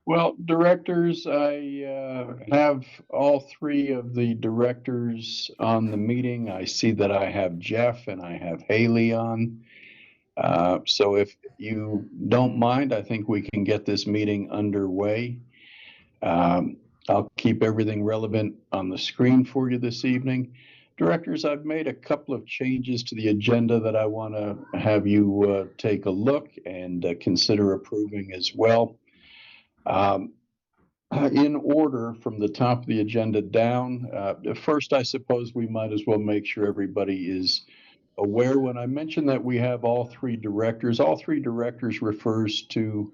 Well, directors, I have all three of the directors on the meeting. I see that I have Jeff and I have Haley on. So if you don't mind, I think we can get this meeting underway. I'll keep everything relevant on the screen for you this evening. Directors, I've made a couple of changes to the agenda that I want to have you take a look and consider approving as well. In order from the top of the agenda down, first, I suppose we might as well make sure everybody is aware. When I mentioned that we have all three directors refers to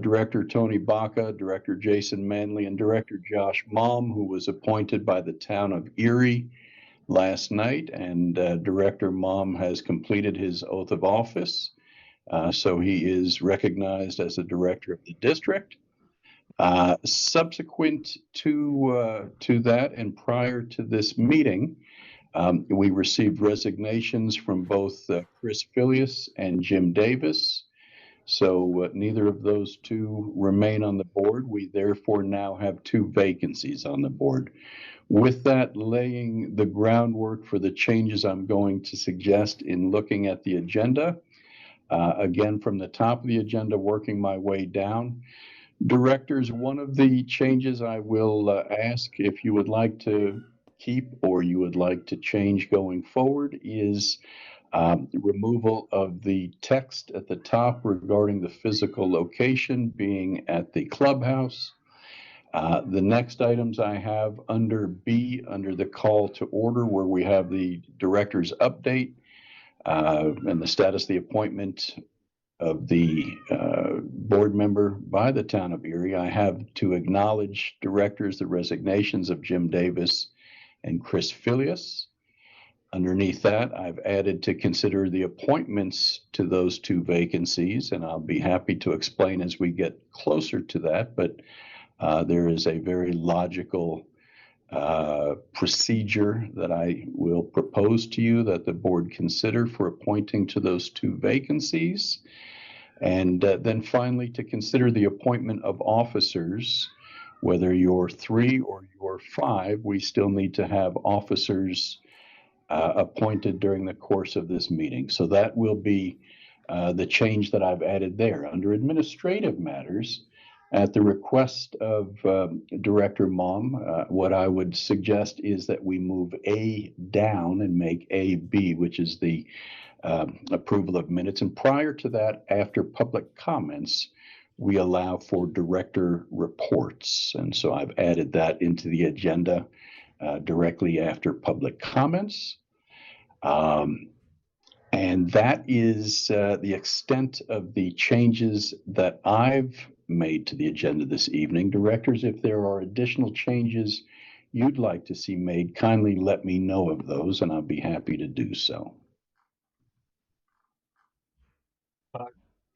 Director Tony Baca, Director Jason Manley, and Director Josh Malm, who was appointed by the town of Erie last night. And Director Malm has completed his oath of office. So he is recognized as the director of the district. Subsequent to that and prior to this meeting, we received resignations from both Chris Filius and Jim Davis. So neither of those two remain on the board. We therefore now have two vacancies on the board. With that, laying the groundwork for the changes I'm going to suggest in looking at the agenda. Again, from the top of the agenda, working my way down. Directors, one of the changes I will ask if you would like to keep or you would like to change going forward is removal of the text at the top regarding the physical location being at the clubhouse. The next items I have under B, under the call to order, where we have the director's update and the status of the appointment of the board member by the town of Erie. I have to acknowledge directors, the resignations of Jim Davis and Chris Filius. Underneath that, I've added to consider the appointments to those two vacancies, and I'll be happy to explain as we get closer to that, but there is a very logical procedure that I will propose to you that the board consider for appointing to those two vacancies. And then finally, to consider the appointment of officers, whether you're 3 or you're 5, we still need to have officers appointed during the course of this meeting. So that will be the change that I've added there. Under administrative matters, at the request of Director Malm, what I would suggest is that we move A down and make A B, which is the approval of minutes. And prior to that, after public comments, we allow for director reports. And so I've added that into the agenda directly after public comments. And that is the extent of the changes that I've made to the agenda this evening. Directors, if there are additional changes you'd like to see made, kindly let me know of those, and I'll be happy to do so.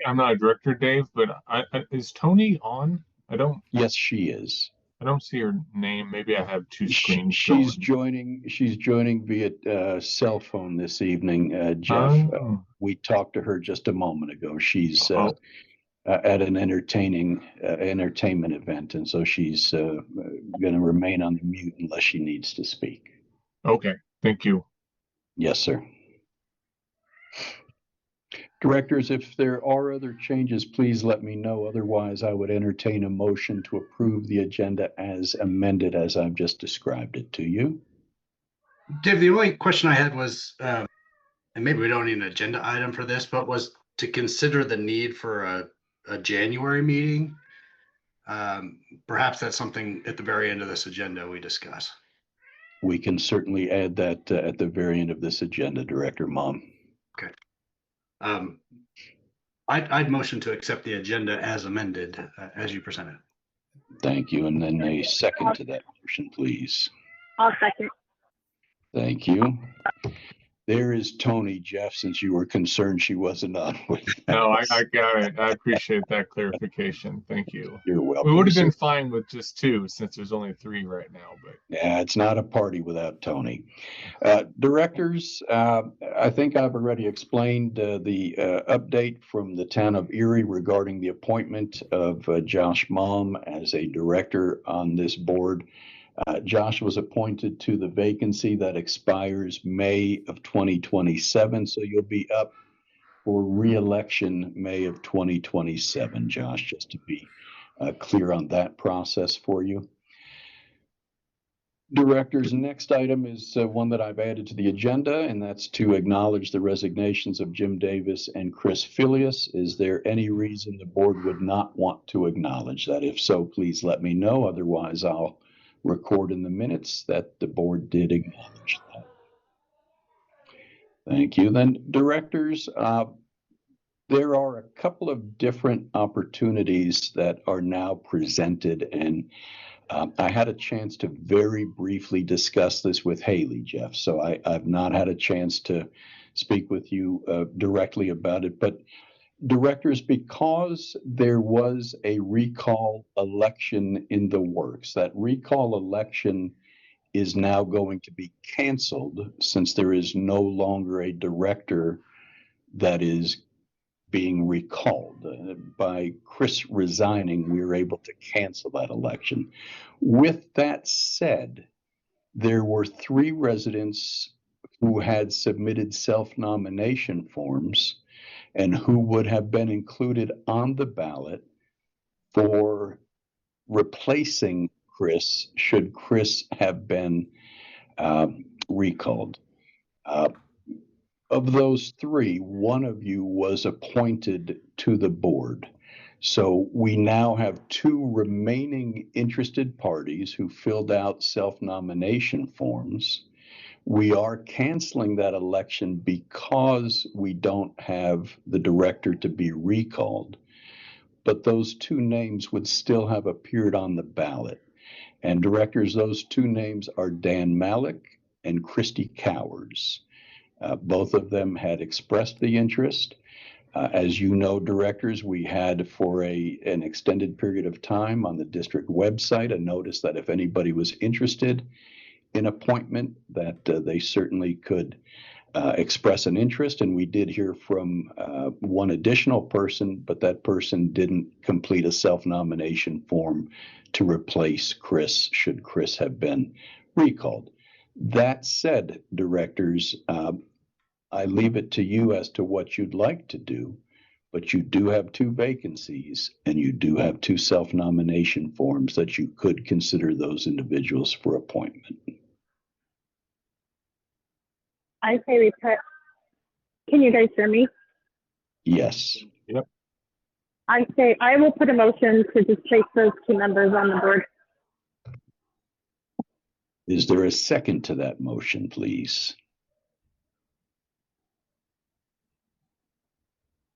I'm not a director, Dave, but is Tony on? Yes, she is. I don't see her name. Maybe I have two screens. She's joining via cell phone this evening, Jeff. We talked to her just a moment ago. She's at an entertainment event, and so she's going to remain on the mute unless she needs to speak. Okay, thank you. Yes, sir. Directors, if there are other changes, please let me know. Otherwise, I would entertain a motion to approve the agenda as amended, as I've just described it to you. Dave, the only question I had was, and maybe we don't need an agenda item for this, but was to consider the need for a January meeting. Perhaps that's something at the very end of this agenda we discuss. We can certainly add that at the very end of this agenda, Director Malm. Okay. I'd motion to accept the agenda as amended, as you presented. Thank you. And then a second to that motion, please. I'll second. Thank you. There is Tony, Jeff, since you were concerned she wasn't on with No, us. I got it. I appreciate that clarification. Thank you. You're We welcome, would have sir. been fine with just two since there's only three right now, but Yeah, it's not a party without Tony. Directors, I think I've already explained the update from the town of Erie regarding the appointment of Josh Malm as a director on this board. Josh was appointed to the vacancy that expires May of 2027, so you'll be up for re-election May of 2027, Josh, just to be clear on that process for you. Directors, next item is one that I've added to the agenda, and that's to acknowledge the resignations of Jim Davis and Chris Filius. Is there any reason the board would not want to acknowledge that? If so, please let me know. Otherwise, I'll record in the minutes that the board did acknowledge that. Thank you. Then, directors, there are a couple of different opportunities that are now presented, and I had a chance to very briefly discuss this with Haley, Jeff. So I've not had a chance to speak with you directly about it. But directors, because there was a recall election in the works, that recall election is now going to be canceled since there is no longer a director that is being recalled. By Chris resigning, we were able to cancel that election. With that said, there were 3 residents who had submitted self-nomination forms and who would have been included on the ballot for replacing Chris should Chris have been recalled. Of those 3, one of you was appointed to the board. So we now have 2 remaining interested parties who filled out self-nomination forms. We are canceling that election because we don't have the director to be recalled. But those 2 names would still have appeared on the ballot. And directors, those 2 names are Dan Malik and Christy Cowards. Both of them had expressed the interest. As you know, directors, we had for an extended period of time on the district website a notice that if anybody was interested in appointment, that they certainly could express an interest. And we did hear from one additional person, but that person didn't complete a self-nomination form to replace Chris, should Chris have been recalled. That said, directors, I leave it to you as to what you'd like to do, but you do have 2 vacancies and you do have 2 self-nomination forms that you could consider those individuals for appointment. I say we put, can you guys hear me? Yes. yep. I say I will put a motion to just place those 2 members on the board. Is there a second to that motion, please?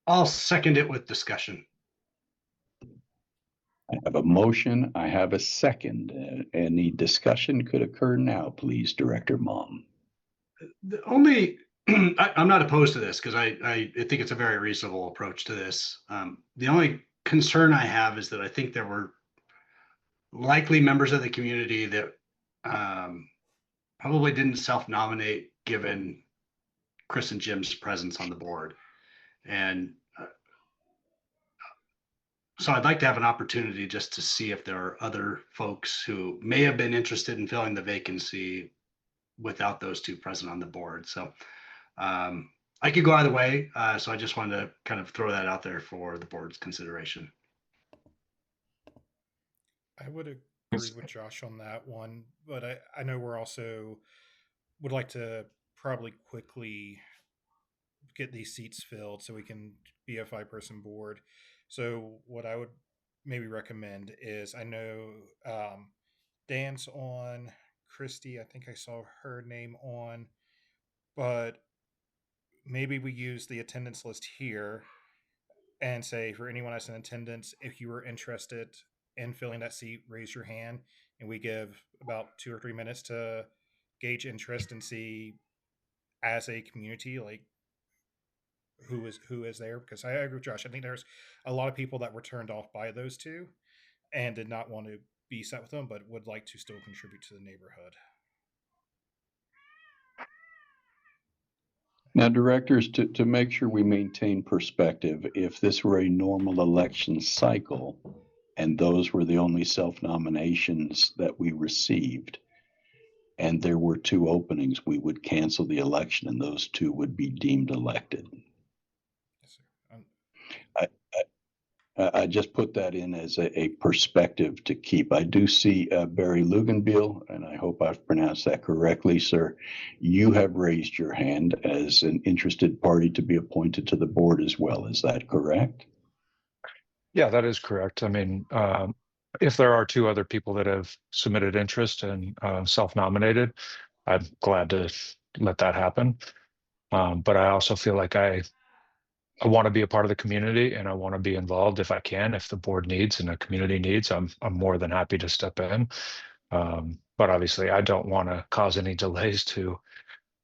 I'll second it with discussion. I have a motion. I have a second. Any discussion could occur now, please, Director Malm. The only, I'm not opposed to this because I think it's a very reasonable approach to this. The only concern I have is that I think there were likely members of the community that probably didn't self-nominate given Chris and Jim's presence on the board. And so I'd like to have an opportunity just to see if there are other folks who may have been interested in filling the vacancy without those 2 present on the board. So I could go either way. So I just wanted to kind of throw that out there for the board's consideration. I would agree with Josh on that one, but I know we're also would like to probably quickly get these seats filled so we can be a 5-person board. So what I would maybe recommend is, I know Dan's on, Christy, I think I saw her name on, but maybe we use the attendance list here and say, for anyone that's in attendance, if you were interested in filling that seat, raise your hand, and we give about 2 or 3 minutes to gauge interest and see as a community, like who is there, because I agree with Josh. I think there's a lot of people that were turned off by those two and did not want to be set with them, but would like to still contribute to the neighborhood. Now, directors, to make sure we maintain perspective, if this were a normal election cycle and those were the only self-nominations that we received, and there were two openings, we would cancel the election and those two would be deemed elected. Yes, sir. I just put that in as a perspective to keep. I do see Barry Luganbiel, and I hope I've pronounced that correctly, sir. You have raised your hand as an interested party to be appointed to the board as well. Is that correct? Yeah, that is correct. I mean, if there are two other people that have submitted interest and self-nominated, I'm glad to let that happen. But I also feel like I want to be a part of the community and I want to be involved if I can. If the board needs and the community needs, I'm more than happy to step in. But obviously, I don't want to cause any delays to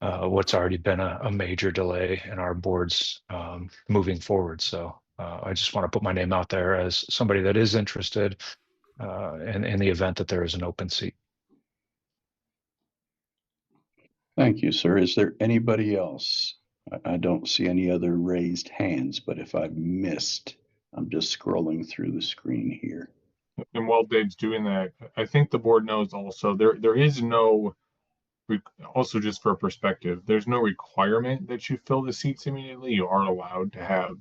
what's already been a major delay in our boards moving forward. So I just want to put my name out there as somebody that is interested in the event that there is an open seat. Thank you, sir. Is there anybody else? I don't see any other raised hands, but if I've missed, I'm just scrolling through the screen here. And while Dave's doing that, I think the board knows also there is no, also just for perspective, there's no requirement that you fill the seats immediately. You are allowed to have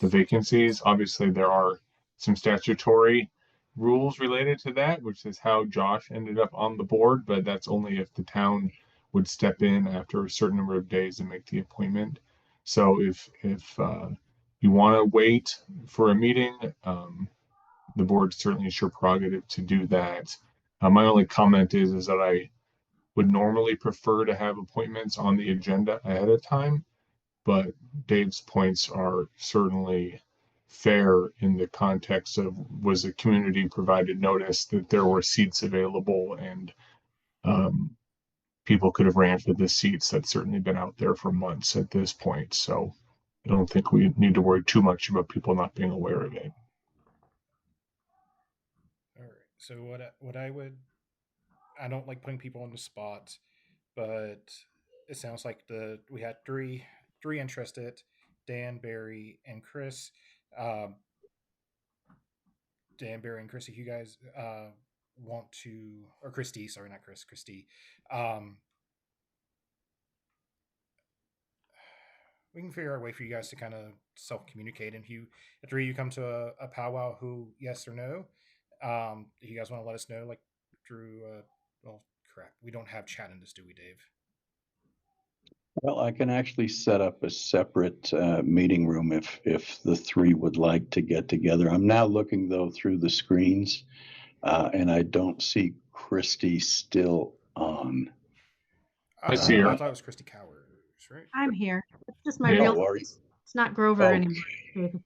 the vacancies. Obviously, there are some statutory rules related to that, which is how Josh ended up on the board, but that's only if the town would step in after a certain number of days and make the appointment. So if you want to wait for a meeting, the board certainly is your prerogative to do that. My only comment is that I would normally prefer to have appointments on the agenda ahead of time, but Dave's points are certainly fair in the context of, was the community provided notice that there were seats available and people could have ran for the seats. That's certainly been out there for months at this point. So I don't think we need to worry too much about people not being aware of it. All right. So I don't like putting people on the spot, but it sounds like we had three interested: Dan, Barry, and Chris. Um, Dan, Barry, and Chris, if you guys want to, or Christy, sorry, not Chris, Christy. We can figure out a way for you guys to kind of self-communicate. And if three of you come to a powwow, who yes or no, if you guys want to let us know, like through, well, crap, we don't have chat in this, do we, Dave? Well, I can actually set up a separate meeting room if the three would like to get together. I'm now looking though through the screens, and I don't see Christy still on. I see her. I thought it was Christy Cowers, right? I'm here. It's just my Yeah. real Oh, are you? voice. It's not Grover Okay. anymore.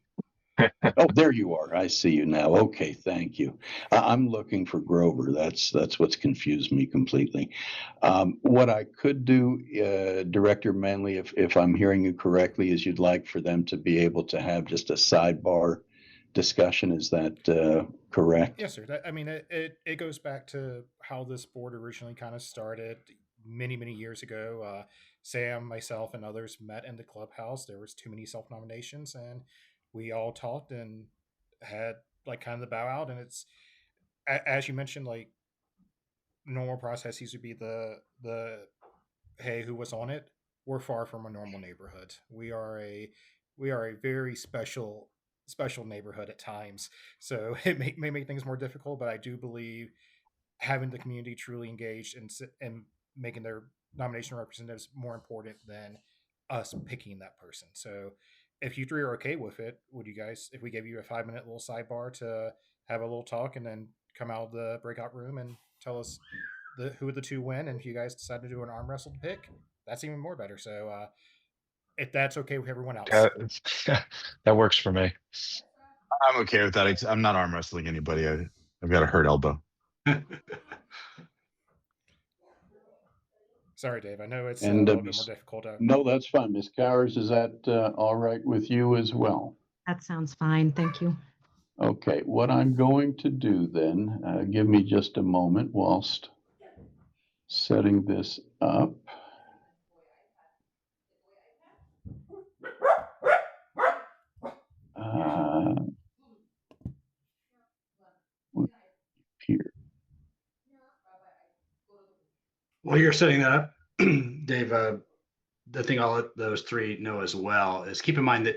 Oh, there you are. I see you now. Okay, thank you. I'm looking for Grover. That's what's confused me completely. What I could do, Director Manley, if I'm hearing you correctly, is you'd like for them to be able to have just a sidebar discussion. Is that correct? Yes, sir. I mean, it goes back to how this board originally kind of started many years ago. Sam, myself, and others met in the clubhouse. There was too many self-nominations, and we all talked and had like kind of the bow out. And it's, as you mentioned, like normal processes would be the hey, who was on it? We're far from a normal neighborhood. We are a very special neighborhood at times. So it may make things more difficult, but I do believe having the community truly engaged and making their nomination representatives more important than us picking that person. So if you three are okay with it, would you guys, if we gave you a 5-minute little sidebar to have a little talk and then come out of the breakout room and tell us who the two win, and if you guys decide to do an arm wrestle to pick, that's even more better. So if that's okay with everyone else. That works for me. I'm okay with that. I'm not arm wrestling anybody. I've got a hurt elbow. Sorry, Dave. I know it's a And little bit more difficult. no, that's fine. Ms. Cowers, is that all right with you as well? That sounds fine. Thank you. Okay, what I'm going to do then, give me just a moment whilst setting this up. Here. While you're setting that up, Dave, the thing I'll let those three know as well is keep in mind that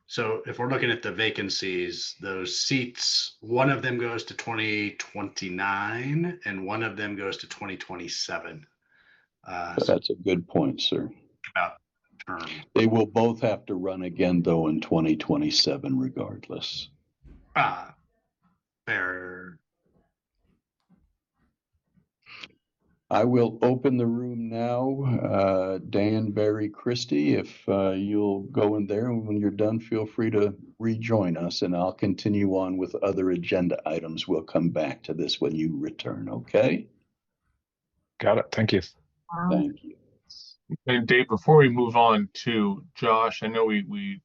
so if we're looking at the vacancies, those seats, one of them goes to 2029 and one of them goes to 2027. So That's a good point, sir. about term. They will both have to run again, though, in 2027, regardless. Fair. I will open the room now. Dan, Barry, Christie, if you'll go in there, and when you're done, feel free to rejoin us, and I'll continue on with other agenda items. We'll come back to this when you return, okay? Got it. Thank you. Thank you. And Dave, before we move on to Josh, I know you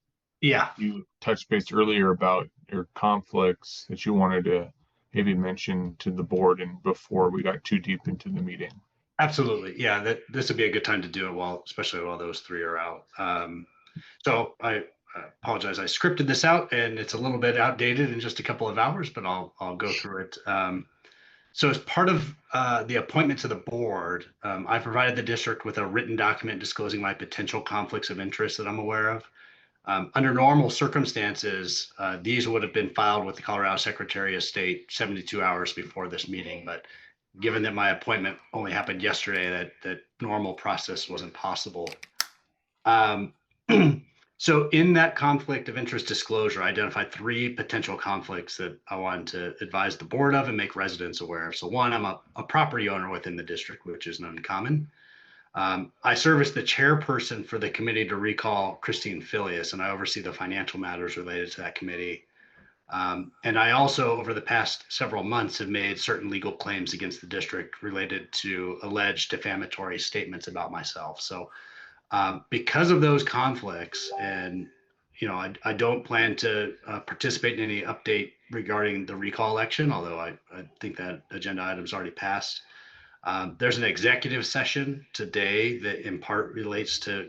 touched base earlier about your conflicts that you wanted to maybe mention to the board and before we got too deep into the meeting. Absolutely. Yeah, this would be a good time to do it especially while those three are out. So I apologize. I scripted this out and it's a little bit outdated in just a couple of hours, but I'll go through it. So as part of the appointment to the board, I provided the district with a written document disclosing my potential conflicts of interest that I'm aware of. Under normal circumstances, these would have been filed with the Colorado Secretary of State 72 hours before this meeting, but given that my appointment only happened yesterday, that normal process wasn't possible. So in that conflict of interest disclosure, I identified three potential conflicts that I wanted to advise the board of and make residents aware of. So one, I'm a property owner within the district, which is uncommon. I serve as the chairperson for the committee to recall Christine Filius, and I oversee the financial matters related to that committee. And I also, over the past several months, have made certain legal claims against the district related to alleged defamatory statements about myself. So because of those conflicts, and I don't plan to participate in any update regarding the recall election, although I think that agenda item's already passed. There's an executive session today that in part relates to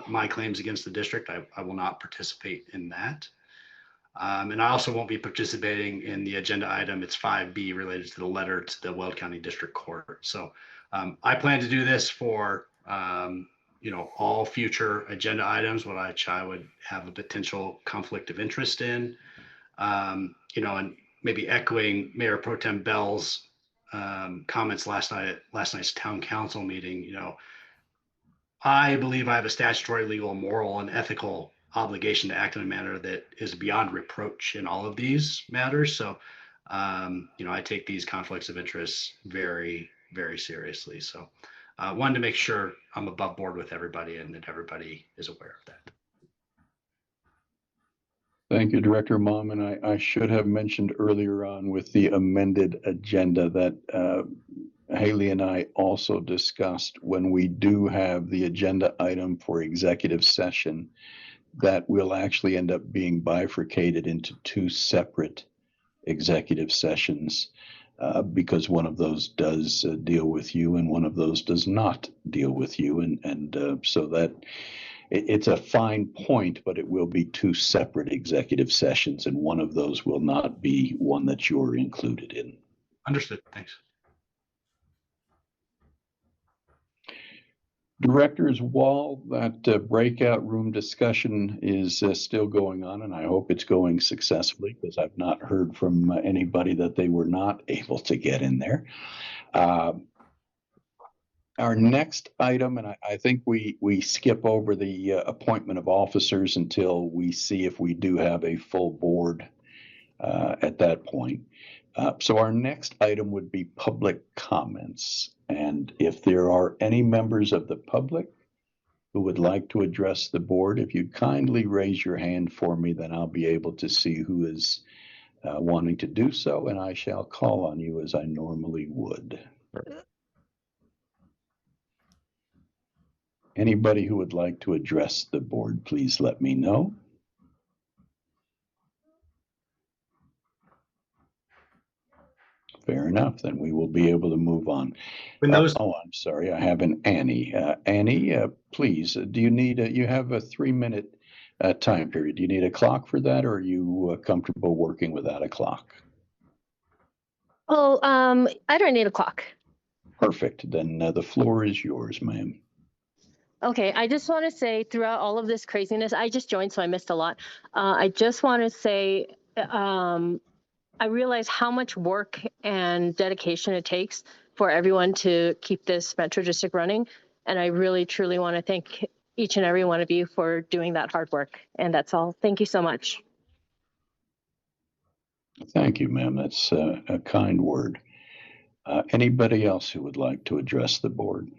my claims against the district. I will not participate in that. And I also won't be participating in the agenda item. It's 5B related to the letter to the Weld County District Court. So I plan to do this for all future agenda items, which I would have a potential conflict of interest in. And maybe echoing Mayor Pro Tem Bell's comments last night's town council meeting. I believe I have a statutory, legal, moral, and ethical obligation to act in a manner that is beyond reproach in all of these matters. So, I take these conflicts of interest very, very seriously. So, wanted to make sure I'm above board with everybody and that everybody is aware of that. Thank you, Director Mom. And I should have mentioned earlier on with the amended agenda that Haley and I also discussed when we do have the agenda item for executive session, that will actually end up being bifurcated into two separate executive sessions because one of those does deal with you and one of those does not deal with you. And so that it's a fine point, but it will be two separate executive sessions, and one of those will not be one that you're included in. Understood. Thanks. Directors, while that breakout room discussion is still going on, and I hope it's going successfully because I've not heard from anybody that they were not able to get in there. Our next item, and I think we skip over the appointment of officers until we see if we do have a full board at that point. So our next item would be public comments. And if there are any members of the public who would like to address the board, if you'd kindly raise your hand for me, then I'll be able to see who is wanting to do so, and I shall call on you as I normally would. Anybody who would like to address the board, please let me know. Fair enough, then we will be able to move on. I'm sorry, I have an Annie. Annie, please, do you need, you have a 3-minute time period. Do you need a clock for that, or are you comfortable working without a clock? Oh, I don't need a clock. Perfect, then the floor is yours, ma'am. Okay, I just want to say throughout all of this craziness, I just joined, so I missed a lot. I just want to say, I realize how much work and dedication it takes for everyone to keep this Metro District running. And I really, truly want to thank each and every one of you for doing that hard work. And that's all. Thank you so much. Thank you, ma'am. That's a kind word. Anybody else who would like to address the board?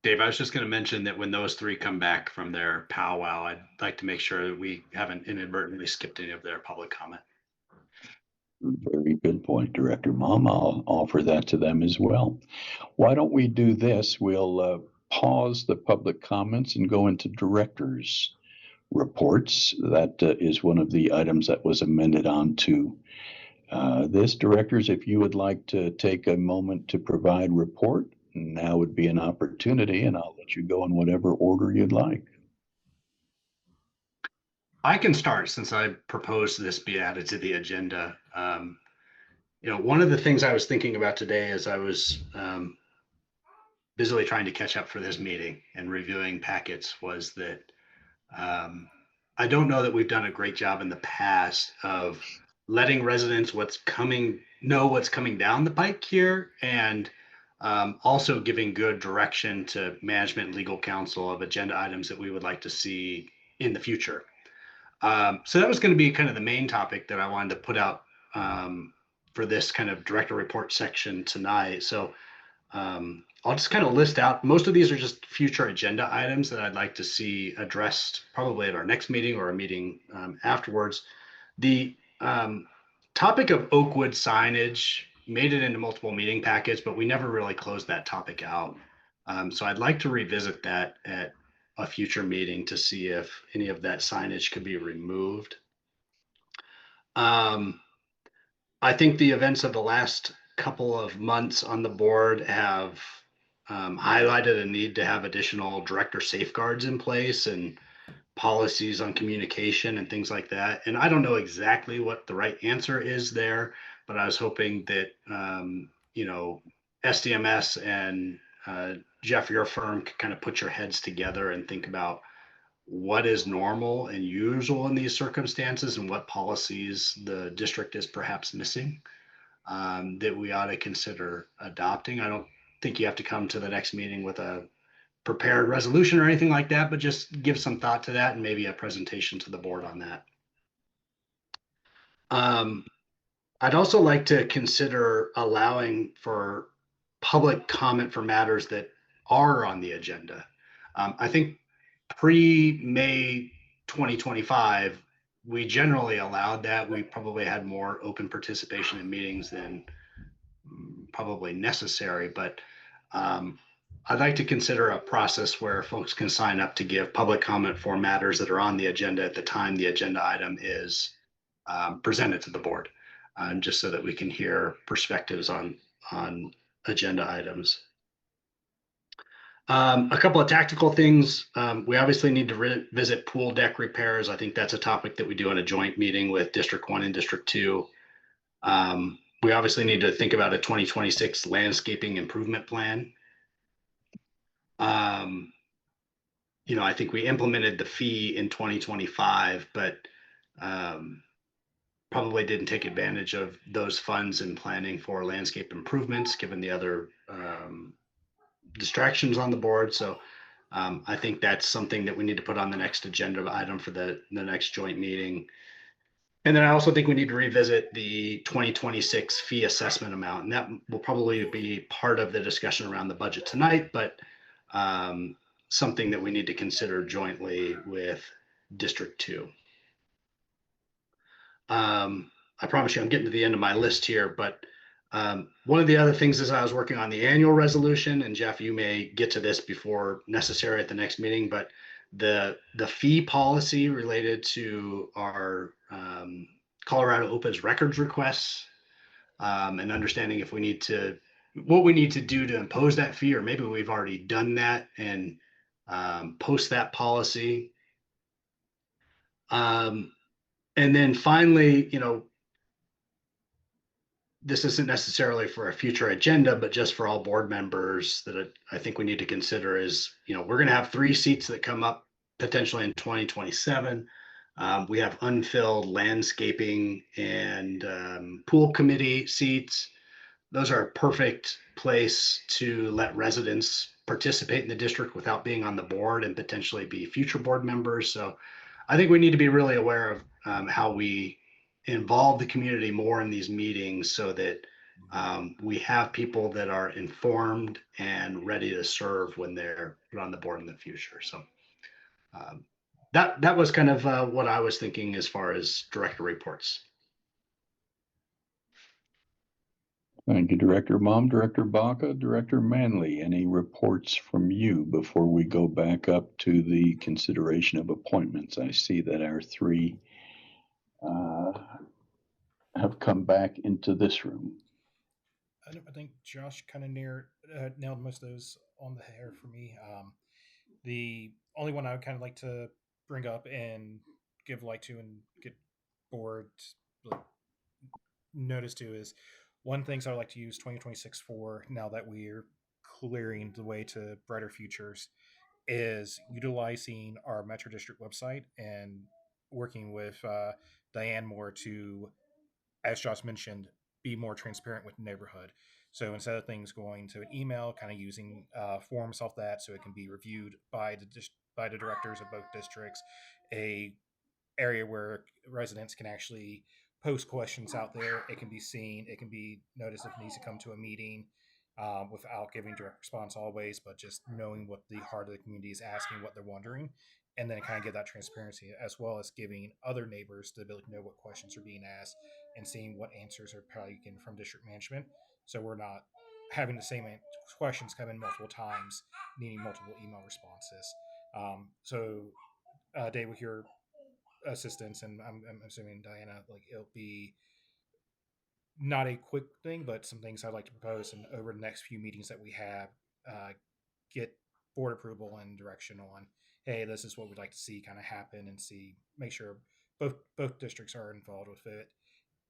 Dave, I was just going to mention that when those three come back from their powwow, I'd like to make sure that we haven't inadvertently skipped any of their public comment. Very good point, Director Mom. I'll offer that to them as well. Why don't we do this? We'll pause the public comments and go into directors' reports. That is one of the items that was amended on to this. Directors, if you would like to take a moment to provide report, now would be an opportunity, and I'll let you go in whatever order you'd like. I can start since I proposed this be added to the agenda. One of the things I was thinking about today as I was busily trying to catch up for this meeting and reviewing packets was that I don't know that we've done a great job in the past of letting residents know what's coming down the pike here, and also giving good direction to management and legal counsel of agenda items that we would like to see in the future. So that was going to be kind of the main topic that I wanted to put out for this kind of director report section tonight. So I'll just kind of list out, most of these are just future agenda items that I'd like to see addressed probably at our next meeting or a meeting afterwards. The topic of Oakwood signage made it into multiple meeting packets, but we never really closed that topic out. So I'd like to revisit that at a future meeting to see if any of that signage could be removed. I think the events of the last couple of months on the board have highlighted a need to have additional director safeguards in place and policies on communication and things like that. And I don't know exactly what the right answer is there, but I was hoping that, SDMS and Jeff, your firm, could kind of put your heads together and think about what is normal and usual in these circumstances and what policies the district is perhaps missing that we ought to consider adopting. I don't think you have to come to the next meeting with a prepared resolution or anything like that, but just give some thought to that and maybe a presentation to the board on that. I'd also like to consider allowing for public comment for matters that are on the agenda. I think pre-May 2025, we generally allowed that. We probably had more open participation in meetings than probably necessary, but I'd like to consider a process where folks can sign up to give public comment for matters that are on the agenda at the time the agenda item is presented to the board, just so that we can hear perspectives on agenda items. A couple of tactical things. We obviously need to revisit pool deck repairs. I think that's a topic that we do in a joint meeting with District 1 and District 2. We obviously need to think about a 2026 landscaping improvement plan. I think we implemented the fee in 2025, but probably didn't take advantage of those funds in planning for landscape improvements, given the other distractions on the board. So I think that's something that we need to put on the next agenda item for the next joint meeting. And then I also think we need to revisit the 2026 fee assessment amount, and that will probably be part of the discussion around the budget tonight, but something that we need to consider jointly with District 2. I promise you I'm getting to the end of my list here, but One of the other things is I was working on the annual resolution, and Jeff, you may get to this before necessary at the next meeting, but the fee policy related to our Colorado OPA's records requests, and understanding if we need to, what we need to do to impose that fee, or maybe we've already done that and post that policy. And then finally, this isn't necessarily for a future agenda, but just for all board members that I think we need to consider is, we're going to have 3 seats that come up potentially in 2027. We have unfilled landscaping and pool committee seats. Those are a perfect place to let residents participate in the district without being on the board and potentially be future board members. So I think we need to be really aware of how we involve the community more in these meetings so that we have people that are informed and ready to serve when they're on the board in the future. So that was kind of what I was thinking as far as director reports. Thank you, Director Mom, Director Baca, Director Manley. Any reports from you before we go back up to the consideration of appointments? I see that our 3 have come back into this room. I think Josh kind of nailed most of those on the hair for me. The only one I would kind of like to bring up and give light to and get board notice to is one things I would like to use 2026 for, now that we're clearing the way to brighter futures, is utilizing our Metro District website and working with Diane more to, as Josh mentioned, be more transparent with the neighborhood. So instead of things going to an email, kind of using forms off that so it can be reviewed by the directors of both districts, a area where residents can actually post questions out there. It can be seen. It can be noticed if it needs to come to a meeting without giving direct response always, but just knowing what the heart of the community is asking, what they're wondering, and then kind of give that transparency, as well as giving other neighbors the ability to know what questions are being asked and seeing what answers are probably getting from district management. So we're not having the same questions come in multiple times, needing multiple email responses. Dave, with your assistance, and I'm assuming Diana, like, it'll be not a quick thing, but some things I'd like to propose, and over the next few meetings that we have, get board approval and direction on, hey, this is what we'd like to see kind of happen, and make sure both districts are involved with it,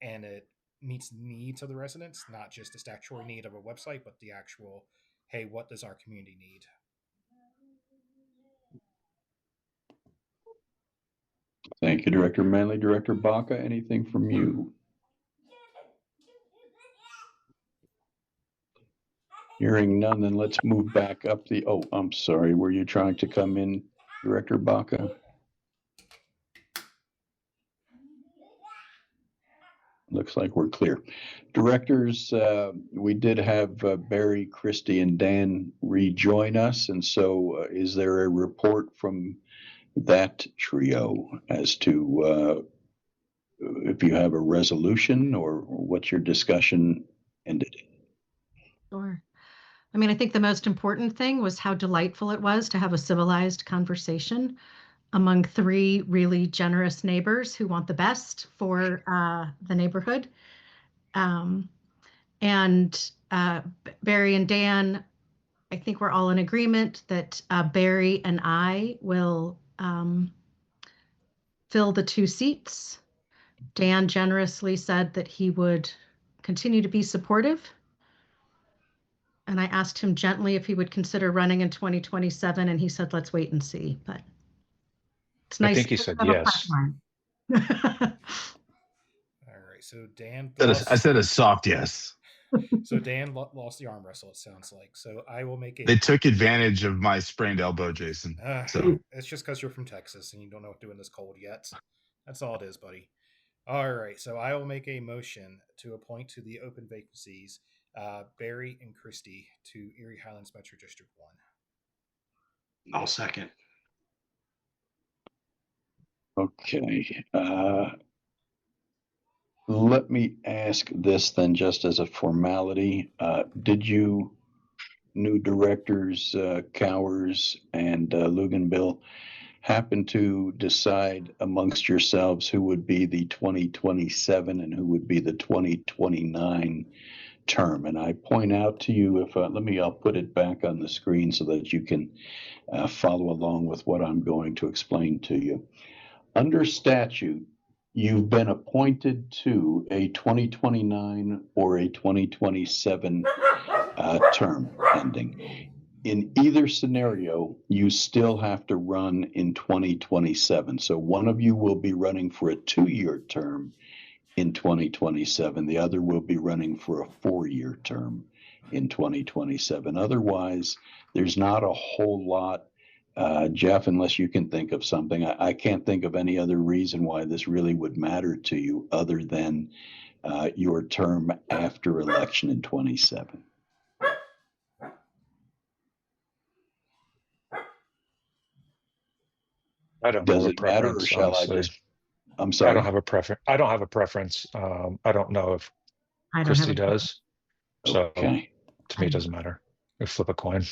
and it meets needs of the residents, not just the statutory need of a website, but the actual, hey, what does our community need? Thank you, Director Manley. Director Baca, anything from you? Hearing none, then let's move back up I'm sorry, were you trying to come in, Director Baca? Looks like we're clear. Directors, we did have Barry, Christy, and Dan rejoin us, and so is there a report from that trio as to if you have a resolution or what your discussion ended? Sure. I mean, I think the most important thing was how delightful it was to have a civilized conversation among 3 really generous neighbors who want the best for the neighborhood. And Barry and Dan, I think we're all in agreement that Barry and I will fill the 2 seats. Dan generously said that he would continue to be supportive. And I asked him gently if he would consider running in 2027, and he said, let's wait and see. But it's nice. I think he said yes. All right, so Dan I said a soft yes. So Dan lost the arm wrestle, it sounds like. So I will make They took advantage of my sprained elbow, Jason. So it's just because you're from Texas and you don't know what doing this cold yet. That's all it is, buddy. All right, so I will make a motion to appoint to the open vacancies Barry and Christie to Erie Highlands Metro District 1. I'll second. Okay. Let me ask this then, just as a formality. Did you, new directors, Cowers and Luganbill, happen to decide amongst yourselves who would be the 2027 and who would be the 2029 term? And I point out to you, if I'll put it back on the screen so that you can follow along with what I'm going to explain to you. Under statute, you've been appointed to a 2029 or a 2027 term ending. In either scenario, you still have to run in 2027. So one of you will be running for a 2-year term in 2027. The other will be running for a 4-year term in 2027. Otherwise, there's not a whole lot, Jeff, unless you can think of something. I can't think of any other reason why this really would matter to you other than your term after election in 27. I don't Does have a it matter, or preference, shall honestly. I just? I'm I sorry. don't have a preference. I don't have a preference. I don't know if I don't Christie have a does. So Okay. to me, it doesn't matter. We flip a coin.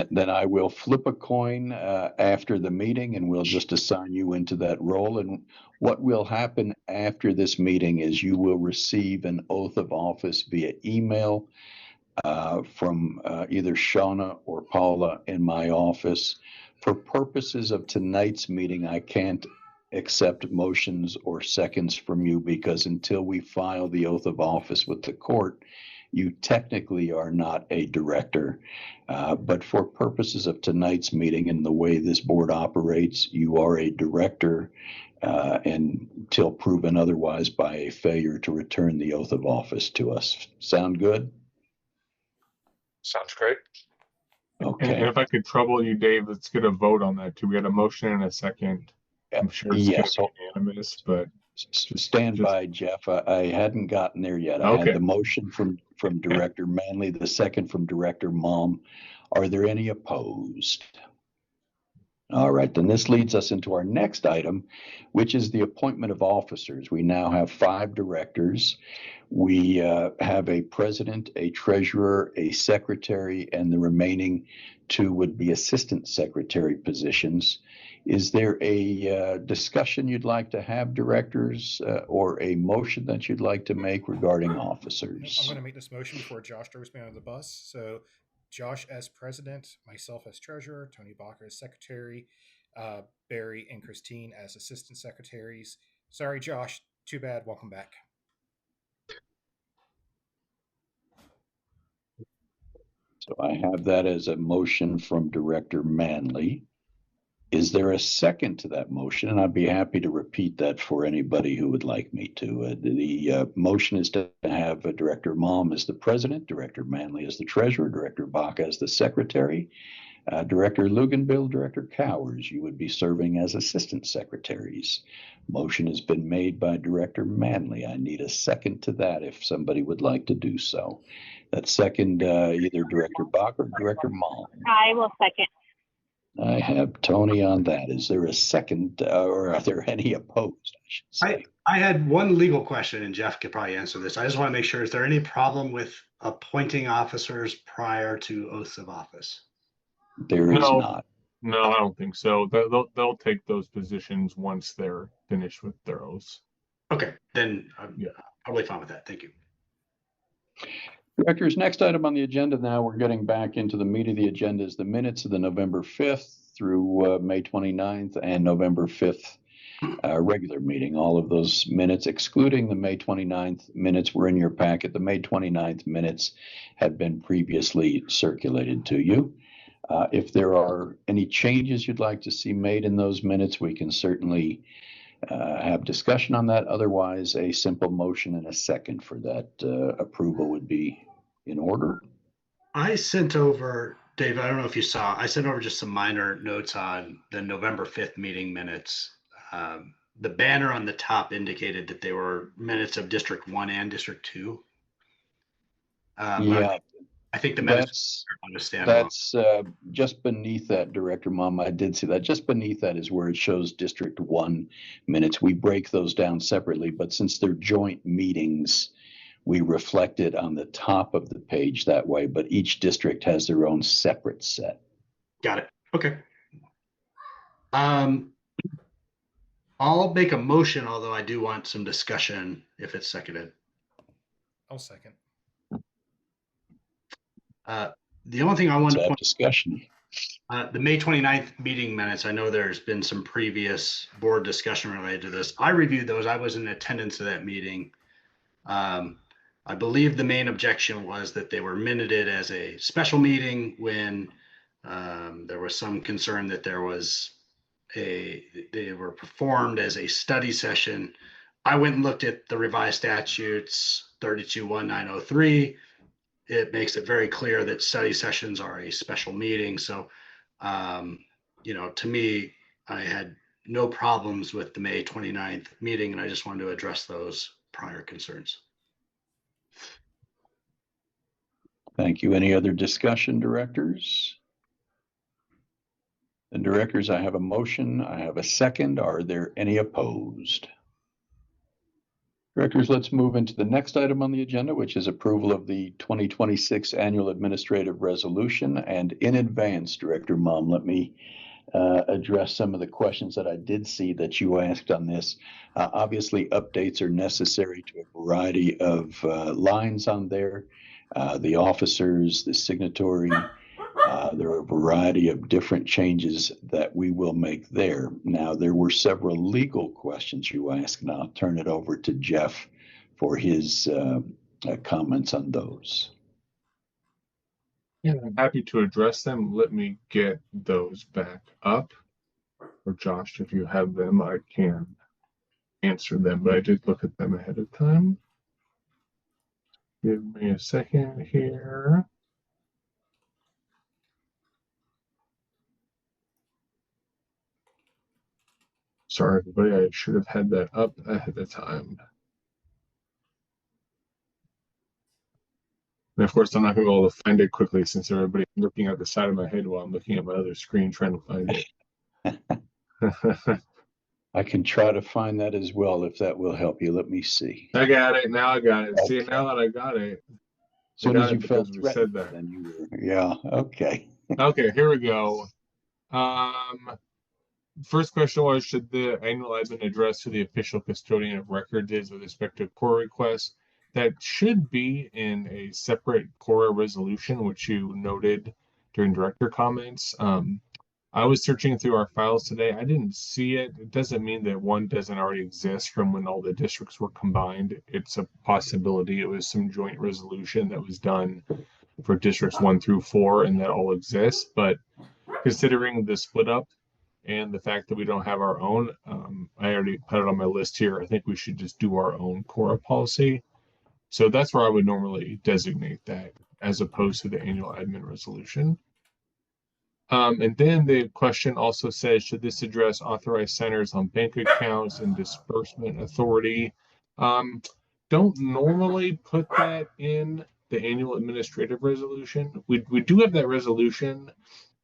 Then I will flip a coin after the meeting, and we'll just assign you into that role. And what will happen after this meeting is you will receive an oath of office via email from either Shauna or Paula in my office. For purposes of tonight's meeting, I can't accept motions or seconds from you because until we file the oath of office with the court, you technically are not a director. But for purposes of tonight's meeting and the way this board operates, you are a director until proven otherwise by a failure to return the oath of office to us. Sound good? Sounds great. Okay. And if I could trouble you, Dave, let's get a vote on that too. We had a motion and a second. I'm sure it's Yes. going to be unanimous, but Stand by, Jeff. I hadn't gotten there yet. I Okay. had the motion from Director Manley, the second from Director Malm. Are there any opposed? All right, then this leads us into our next item, which is the appointment of officers. We now have 5 directors. We have a president, a treasurer, a secretary, and the remaining 2 would be assistant secretary positions. Is there a discussion you'd like to have, directors, or a motion that you'd like to make regarding officers? I'm going to make this motion before Josh throws me under the bus. So Josh as president, myself as treasurer, Tony Bacher as secretary, Barry and Christine as assistant secretaries. Sorry, Josh. Too bad. Welcome back. So I have that as a motion from Director Manley. Is there a second to that motion? And I'd be happy to repeat that for anybody who would like me to. The motion is to have Director Malm as the president, Director Manley as the treasurer, Director Bach as the secretary, Director Luganbill, Director Cowers. You would be serving as assistant secretaries. Motion has been made by Director Manley. I need a second to that if somebody would like to do so. That second, either Director Bach or Director Malm. I will second. I have Tony on that. Is there a second, or are there any opposed, I should say? I had one legal question, and Jeff could probably answer this. I just want to make sure, is there any problem with appointing officers prior to oaths of office? There is not. No, I don't think so. They'll take those positions once they're finished with their oaths. Okay, then I'm Yeah. probably fine with that. Thank you. Directors, next item on the agenda now, we're getting back into the meat of the agenda, is the minutes of the November 5th through May 29th and November 5th regular meeting. All of those minutes, excluding the May 29th minutes, were in your packet. The May 29th minutes had been previously circulated to you. If there are any changes you'd like to see made in those minutes, we can certainly have discussion on that. Otherwise, a simple motion and a second for that approval would be in order. I sent over, Dave, I don't know if you saw, I sent over just some minor notes on the November 5th meeting minutes. The banner on the top indicated that they were minutes of District 1 and District 2. Yeah. I I think the minutes understand. That's just beneath that, Director Mom. I did see that. Just beneath that is where it shows District 1 minutes. We break those down separately, but since they're joint meetings, we reflect it on the top of the page that way, but each district has their own separate set. Got it. Okay. I'll make a motion, although I do want some discussion if it's seconded. I'll second. The only thing I want to point discussion. The May 29th meeting minutes, I know there's been some previous board discussion related to this. I reviewed those. I was in attendance of that meeting. I believe the main objection was that they were minuted as a special meeting when there was some concern that they were performed as a study session. I went and looked at the revised statutes 321903. It makes it very clear that study sessions are a special meeting. So, to me, I had no problems with the May 29th meeting, and I just wanted to address those prior concerns. Thank you. Any other discussion, directors? And directors, I have a motion. I have a second. Are there any opposed? Directors, let's move into the next item on the agenda, which is approval of the 2026 Annual Administrative Resolution. And in advance, Director Mom, let me address some of the questions that I did see that you asked on this. Obviously, updates are necessary to a variety of lines on there. The officers, the signatory, there are a variety of different changes that we will make there. Now, there were several legal questions you asked, and I'll turn it over to Jeff for his comments on those. Yeah, I'm happy to address them. Let me get those back up. Or Josh, if you have them, I can answer them, but I did look at them ahead of time. Give me a second here. Sorry, everybody, I should have had that up ahead of time. And of course, I'm not going to be able to find it quickly since everybody's looking at the side of my head while I'm looking at my other screen trying to find it. I can try to find that as well if that will help you. Let me see. I got it. Now I got it. Okay. See, now that I got it. As soon as you felt we said that. then you were, yeah, okay. Okay, here we go. First question was, should the annual admin address to the official custodian of records is with respect to core requests? That should be in a separate core resolution, which you noted during director comments. I was searching through our files today. I didn't see it. It doesn't mean that one doesn't already exist from when all the districts were combined. It's a possibility. It was some joint resolution that was done for districts 1 through 4, and that all exists. But considering the split up and the fact that we don't have our own, I already put it on my list here. I think we should just do our own core policy. So that's where I would normally designate that, as opposed to the annual admin resolution. And then the question also says, should this address authorized signers on bank accounts and disbursement authority? Don't normally put that in the annual administrative resolution. We do have that resolution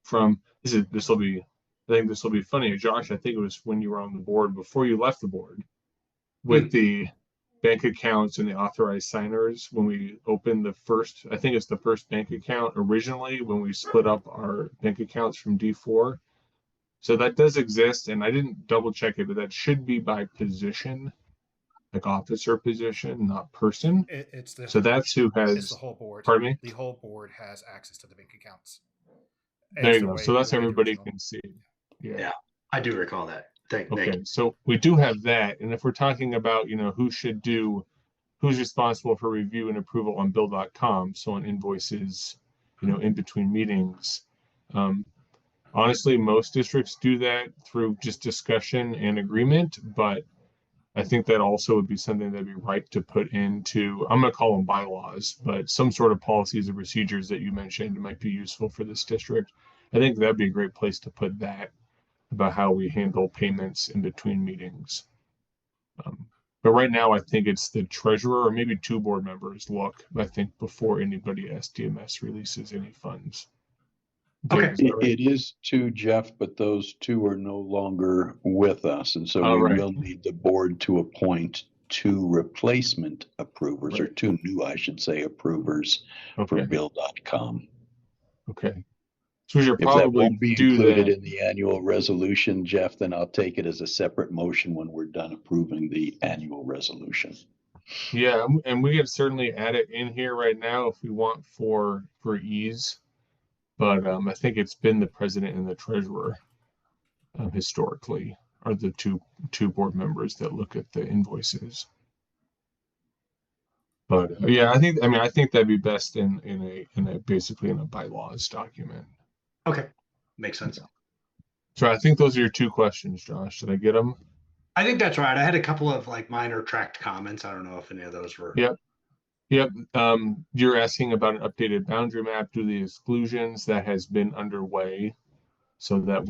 from, I think this will be funny, Josh. I think it was when you were on the board before you left the board with the bank accounts and the authorized signers when we opened the first, I think it's the first bank account originally when we split up our bank accounts from D4. So that does exist, and I didn't double check it, but that should be by position, like officer position, not person. So that's who has, it's the whole board. Pardon me? The whole board has access to the bank accounts. There you go. So that's everybody can see. Yeah, I do recall that. Okay, so we do have that, and if we're talking about, who's responsible for review and approval on bill.com, so on invoices, in between meetings. Honestly, most districts do that through just discussion and agreement, but I think that also would be something that'd be right to put into, I'm going to call them bylaws, but some sort of policies and procedures that you mentioned might be useful for this district. I think that'd be a great place to put that, about how we handle payments in between meetings. But right now, I think it's the treasurer or maybe 2 board members look, I think, before anybody at SDMS releases any funds. Dave, Okay. is that right? It is 2, Jeff, but those 2 are no longer with us. And so Oh, we right. will need the board to appoint 2 replacement approvers, or Right. 2 new, I should say, approvers for Okay. Bill.com. Okay. So we should If that probably won't be do included that. in the annual resolution, Jeff, then I'll take it as a separate motion when we're done approving the annual resolution. Yeah, and we can certainly add it in here right now if we want for ease. But I think it's been the president and the treasurer historically are the two board members that look at the invoices. But yeah, I think that'd be best in a basically in a bylaws document. Okay. Makes sense. Yeah. So I think those are your 2 questions, Josh. Did I get them? I think that's right. I had a couple of like minor tracked comments. I don't know if any of those were. Yep. You're asking about an updated boundary map due to the exclusions that has been underway. So that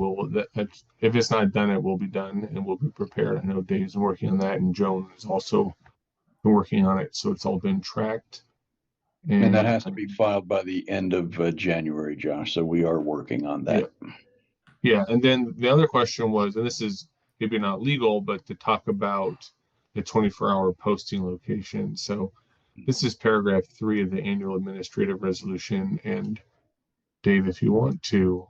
if it's not done, it will be done and we'll be prepared. I know Dave's working on that, and Joan is also been working on it. So it's all been tracked. And that has to be filed by the end of January, Josh. So we are working on that. Yeah. And then the other question was, and this is maybe not legal, but to talk about the 24-hour posting location. So this is paragraph 3 of the annual administrative resolution. And Dave, if you want to,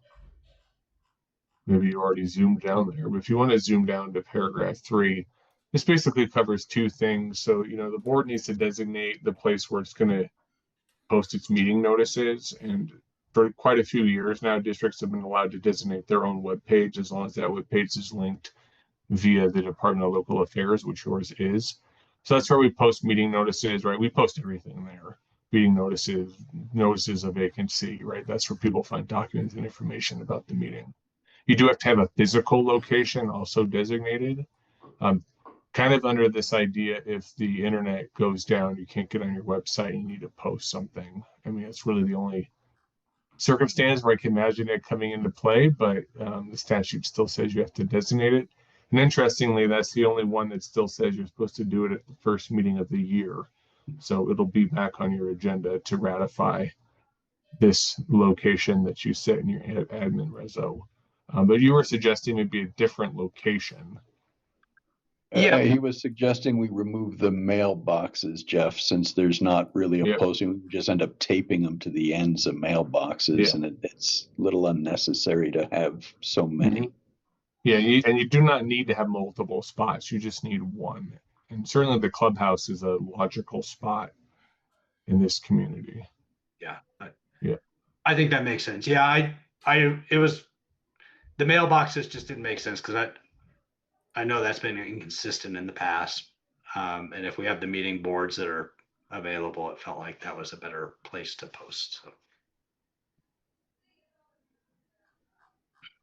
maybe you already zoomed down there, but if you want to zoom down to paragraph 3, this basically covers 2 things. So, the board needs to designate the place where it's going to post its meeting notices. And for quite a few years now, districts have been allowed to designate their own webpage as long as that webpage is linked via the Department of Local Affairs, which yours is. So that's where we post meeting notices, right? We post everything there. Meeting notices, notices of vacancy, right? That's where people find documents and information about the meeting. You do have to have a physical location also designated. Kind of under this idea, if the internet goes down, you can't get on your website, you need to post something. I mean, it's really the only circumstance where I can imagine it coming into play, but the statute still says you have to designate it. And interestingly, that's the only one that still says you're supposed to do it at the first meeting of the year. So it'll be back on your agenda to ratify this location that you set in your admin reso. But you were suggesting maybe a different location. Yeah. He was suggesting we remove the mailboxes, Jeff, since there's not really a posting. We just end up taping them to the ends of mailboxes, and it's a little unnecessary to have so many. Yeah, and you do not need to have multiple spots. You just need one. And certainly the clubhouse is a logical spot in this community. Yeah. Yeah. I think that makes sense. Yeah, it was the mailboxes just didn't make sense because I know that's been inconsistent in the past. And if we have the meeting boards that are available, it felt like that was a better place to post. So.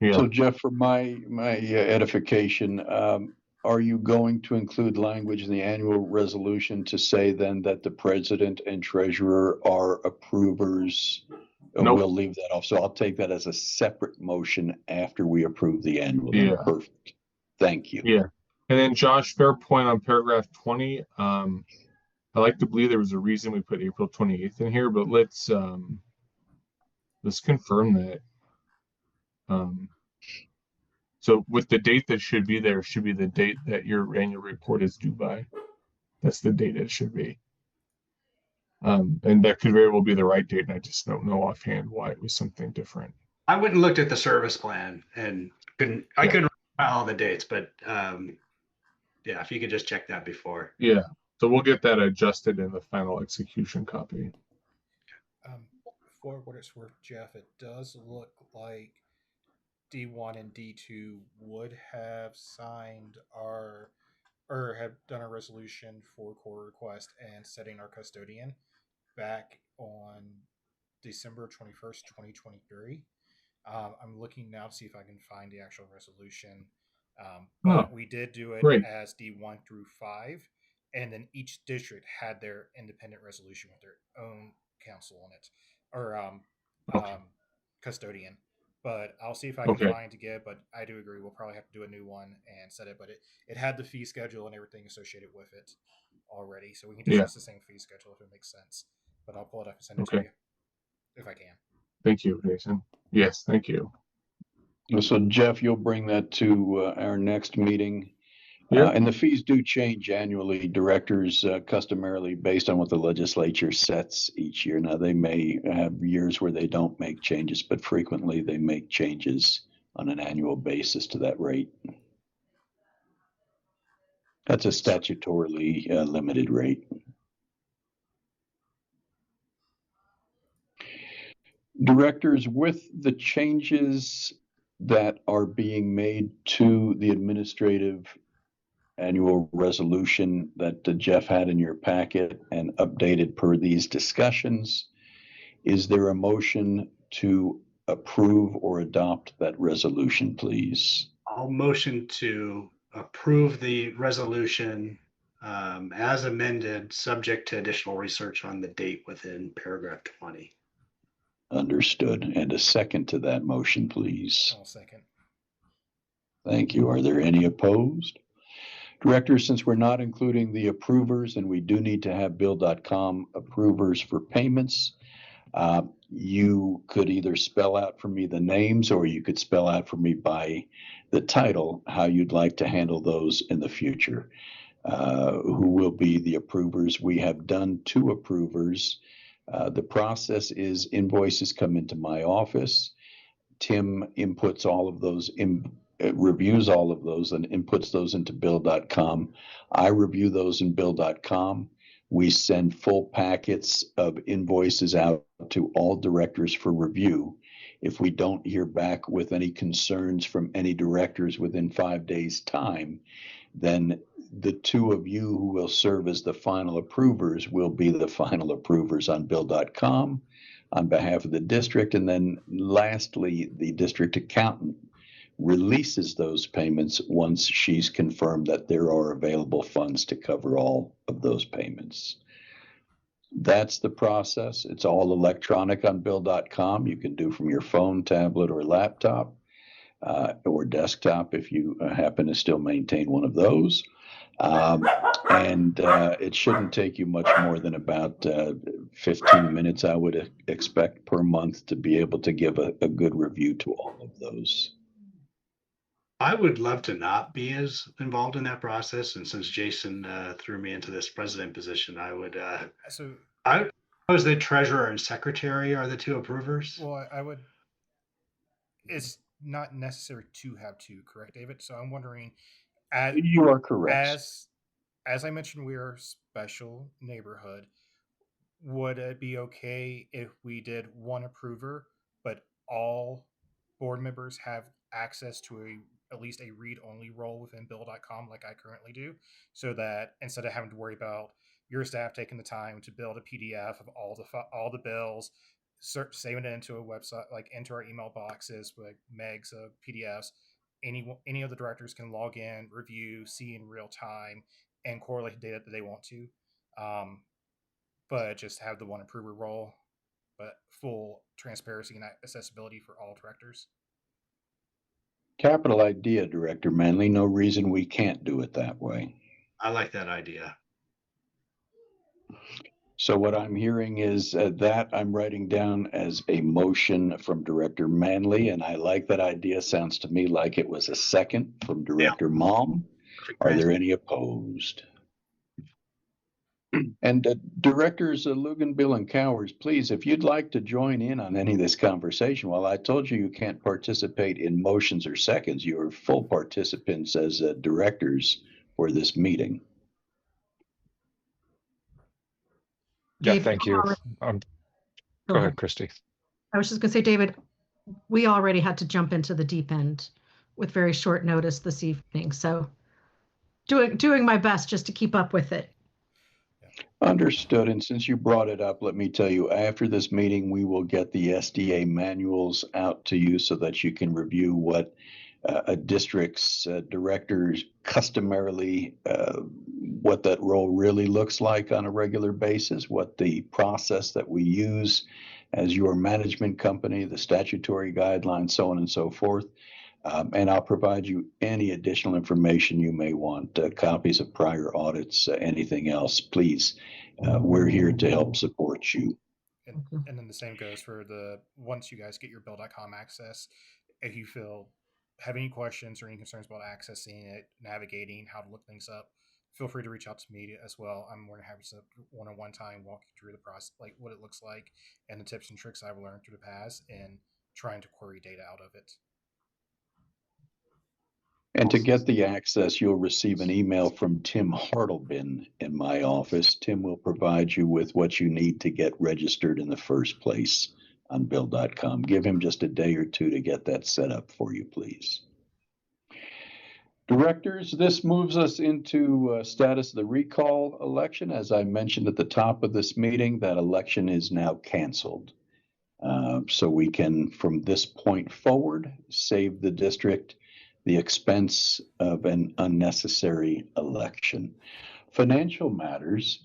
Yeah. So Jeff, for my edification, are you going to include language in the annual resolution to say then that the president and treasurer are approvers? Nope. We'll leave that off. So I'll take that as a separate motion after we approve the annual. Yeah. Perfect. Thank you. Yeah. And then Josh, fair point on paragraph 20. I like to believe there was a reason we put April 28th in here, but let's confirm that. So with the date that should be there should be the date that your annual report is due by. That's the date it should be. And that could very well be the right date, and I just don't know offhand why it was something different. I went and looked at the service plan and couldn't remember all the dates, but yeah, if you could just check that before. Yeah, so we'll get that adjusted in the final execution copy. For what it's worth, Jeff, it does look like D1 and D2 would have signed or have done a resolution for core request and setting our custodian back on December 21st, 2023. I'm looking now to see if I can find the actual resolution. But we did do it as D1 through 5, and then each district had their independent resolution with their own council on it, or custodian. but I'll see if I can Okay. find to get. But I do agree, we'll probably have to do a new one and set it. But it had the fee schedule and everything associated with it already, so we can just Yeah. use the same fee schedule if it makes sense. But I'll pull it up and send it to Okay. you if I can. Thank you, Jason. Yes, thank you. So Jeff, you'll bring that to our next meeting. Yeah. And the fees do change annually. Directors customarily based on what the legislature sets each year. Now, they may have years where they don't make changes, but frequently they make changes on an annual basis to that rate. That's a statutorily limited rate. Directors, with the changes that are being made to the administrative annual resolution that Jeff had in your packet and updated per these discussions, is there a motion to approve or adopt that resolution, please? I'll motion to approve the resolution as amended, subject to additional research on the date within paragraph 20. Understood. And a second to that motion, please. I'll second. Thank you. Are there any opposed? Directors, since we're not including the approvers and we do need to have Bill.com approvers for payments, you could either spell out for me the names or you could spell out for me by the title how you'd like to handle those in the future. Who will be the approvers? We have done 2 approvers. The process is invoices come into my office. Tim inputs all of those, reviews all of those and inputs those into Bill.com. I review those in Bill.com. We send full packets of invoices out to all directors for review. If we don't hear back with any concerns from any directors within 5 days' time, then the 2 of you who will serve as the final approvers will be the final approvers on Bill.com on behalf of the district. And then lastly, the district accountant releases those payments once she's confirmed that there are available funds to cover all of those payments. That's the process. It's all electronic on Bill.com. You can do from your phone, tablet, or laptop, or desktop if you happen to still maintain one of those. And it shouldn't take you much more than about 15 minutes, I would expect, per month to be able to give a good review to all of those. I would love to not be as involved in that process. And since Jason threw me into this president position, I would, I was the treasurer and secretary are the 2 approvers. Well, I would, it's not necessary to have 2, correct, David? So I'm wondering, you are correct. As I mentioned, we are a special neighborhood. Would it be okay if we did 1 approver, but all board members have access to at least a read-only role within Bill.com like I currently do, so that instead of having to worry about your staff taking the time to build a PDF of all the bills, saving it into a website, like into our email boxes with megs of PDFs, any of the directors can log in, review, see in real time, and correlate data that they want to. But just have the 1 approver role, but full transparency and accessibility for all directors. Capital idea, Director Manley. No reason we can't do it that way. I like that idea. So what I'm hearing is that I'm writing down as a motion from Director Manley, and I like that idea. Sounds to me like it was a second from Director Malm. Are there any opposed? And Directors Lugan, Bill, and Cowers, please, if you'd like to join in on any of this conversation, well, I told you can't participate in motions or seconds. You are full participants as directors for this meeting. Yeah, Dave, thank you. Go ahead, Christy. I was just going to say, David, we already had to jump into the deep end with very short notice this evening. So doing my best just to keep up with it. Understood. And since you brought it up, let me tell you, after this meeting, we will get the SDA manuals out to you so that you can review what a district's directors customarily, what that role really looks like on a regular basis, what the process that we use as your management company, the statutory guidelines, so on and so forth. And I'll provide you any additional information you may want, copies of prior audits, anything else. Please, we're here to help support you. And then the same goes for once you guys get your Bill.com access, if you have any questions or any concerns about accessing it, navigating, how to look things up, feel free to reach out to me as well. I'm more than happy to one-on-one time walk you through the process, like what it looks like and the tips and tricks I've learned through the past and trying to query data out of it. And to get the access, you'll receive an email from Tim Hartleben in my office. Tim will provide you with what you need to get registered in the first place on Bill.com. Give him just a day or two to get that set up for you, please. Directors, this moves us into status of the recall election. As I mentioned at the top of this meeting, that election is now canceled. So we can, from this point forward, save the district the expense of an unnecessary election. Financial matters.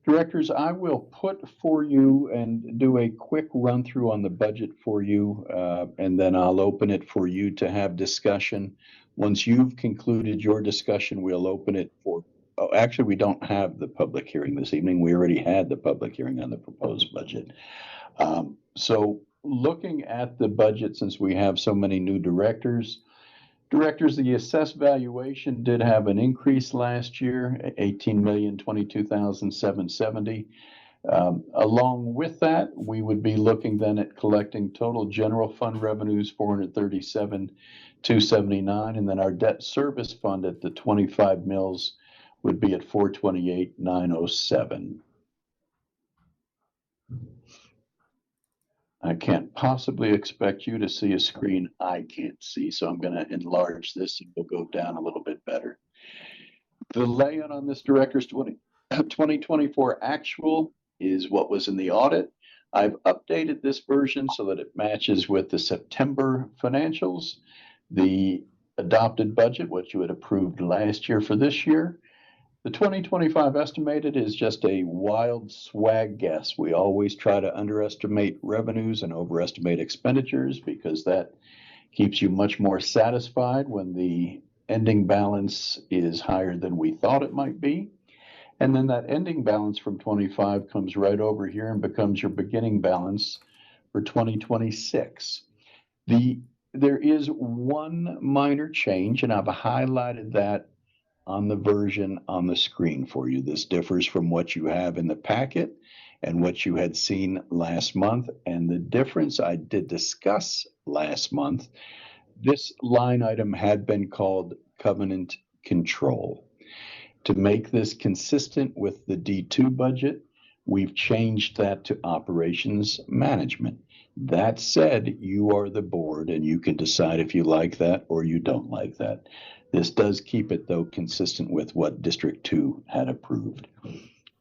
Directors, I will put for you and do a quick run through on the budget for you, and then I'll open it for you to have discussion. Once you've concluded your discussion, we'll open it for, actually, we don't have the public hearing this evening. We already had the public hearing on the proposed budget. So looking at the budget, since we have so many new directors, the assessed valuation did have an increase last year, $18,022,770. Along with that, we would be looking then at collecting total general fund revenues, $437,279, and then our debt service fund at the 25 mils would be at $428,907. I can't possibly expect you to see a screen I can't see, so I'm going to enlarge this and we'll go down a little bit better. The layout on this director's 2024 actual is what was in the audit. I've updated this version so that it matches with the September financials, the adopted budget, what you had approved last year for this year. The 2025 estimated is just a wild swag guess. We always try to underestimate revenues and overestimate expenditures because that keeps you much more satisfied when the ending balance is higher than we thought it might be. And then that ending balance from 25 comes right over here and becomes your beginning balance for 2026. There is one minor change, and I've highlighted that on the version on the screen for you. This differs from what you have in the packet and what you had seen last month. And the difference I did discuss last month, this line item had been called covenant control. To make this consistent with the D2 budget, we've changed that to operations management. That said, you are the board and you can decide if you like that or you don't like that. This does keep it, though, consistent with what District 2 had approved.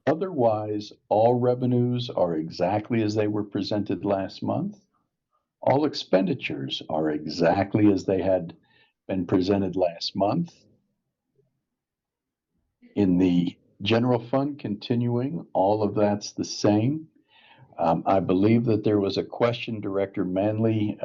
Otherwise, all revenues are exactly as they were presented last month. All expenditures are exactly as they had been presented last month. In the general fund, continuing, all of that's the same. I believe that there was a question, Director Manley,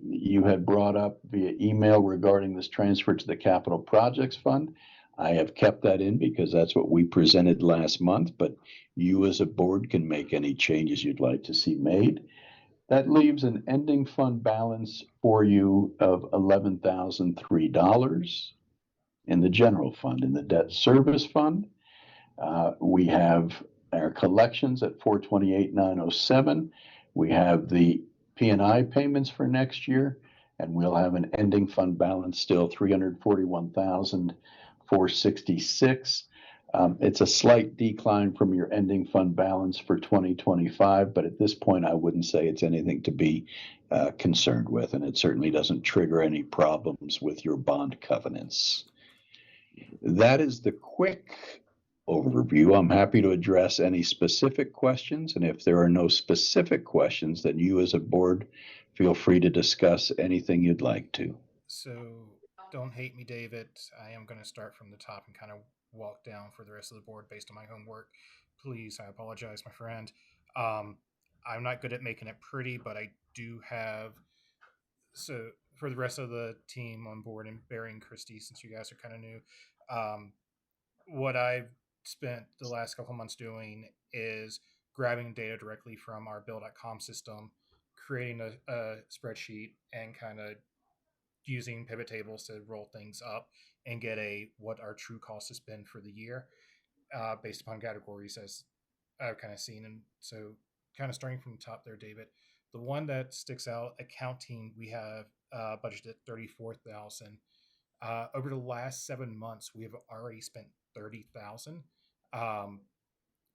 you had brought up via email regarding this transfer to the Capital Projects Fund. I have kept that in because that's what we presented last month, but you as a board can make any changes you'd like to see made. That leaves an ending fund balance for you of $11,003 in the general fund. In the debt service fund, we have our collections at $428,907. We have the P&I payments for next year, and we'll have an ending fund balance still $341,466. It's a slight decline from your ending fund balance for 2025, but at this point, I wouldn't say it's anything to be concerned with, and it certainly doesn't trigger any problems with your bond covenants. That is the quick overview. I'm happy to address any specific questions, and if there are no specific questions, then you as a board feel free to discuss anything you'd like to. So don't hate me, David. I am going to start from the top and kind of walk down for the rest of the board based on my homework. Please, I apologize, my friend. I'm not good at making it pretty, but I do have. So for the rest of the team on board, and Barry and Christy, since you guys are kind of new, what I've spent the last couple months doing is grabbing data directly from our Bill.com system, creating a spreadsheet, and kind of using pivot tables to roll things up and get what our true cost has been for the year, based upon categories as I've kind of seen. And so, kind of starting from the top there, David, the one that sticks out, accounting, we have budgeted 34,000. Over the last 7 months, we have already spent 30,000.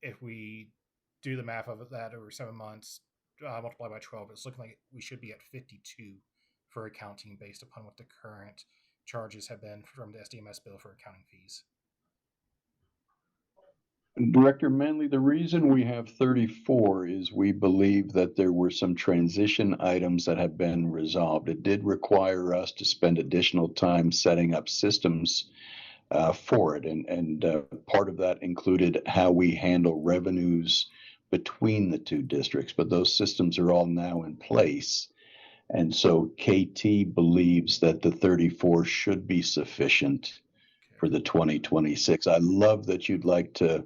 If we do the math of that over 7 months, multiply by 12, it's looking like we should be at 52 for accounting based upon what the current charges have been from the SDMS bill for accounting fees. Director Manley, the reason we have 34 is we believe that there were some transition items that have been resolved. It did require us to spend additional time setting up systems for it, and part of that included how we handle revenues between the two districts, but those systems are all now in place. And so KT believes that the 34 should be sufficient for the 2026. I love that you'd like to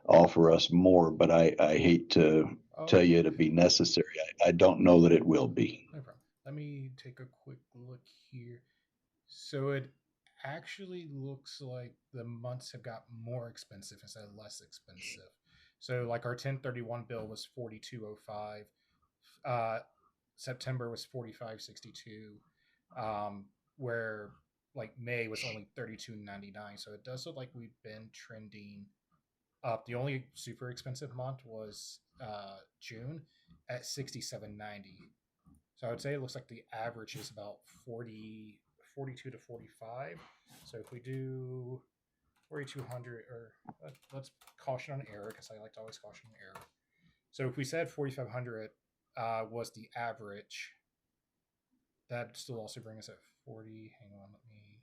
offer us more, but I hate to tell you to be necessary. I don't know that it will be. No problem. Let me take a quick look here. So it actually looks like the months have got more expensive instead of less expensive. So like our 1031 bill was 4205. September was 4562. Where like May was only 32.99. So it does look like we've been trending up. The only super expensive month was June at 67.90. So I would say it looks like the average is about 42 to 45. So if we do 4,200, or let's caution on error, because I like to always caution on error. So if we said 4,500 was the average, that'd still also bring us at 40. Hang on, let me.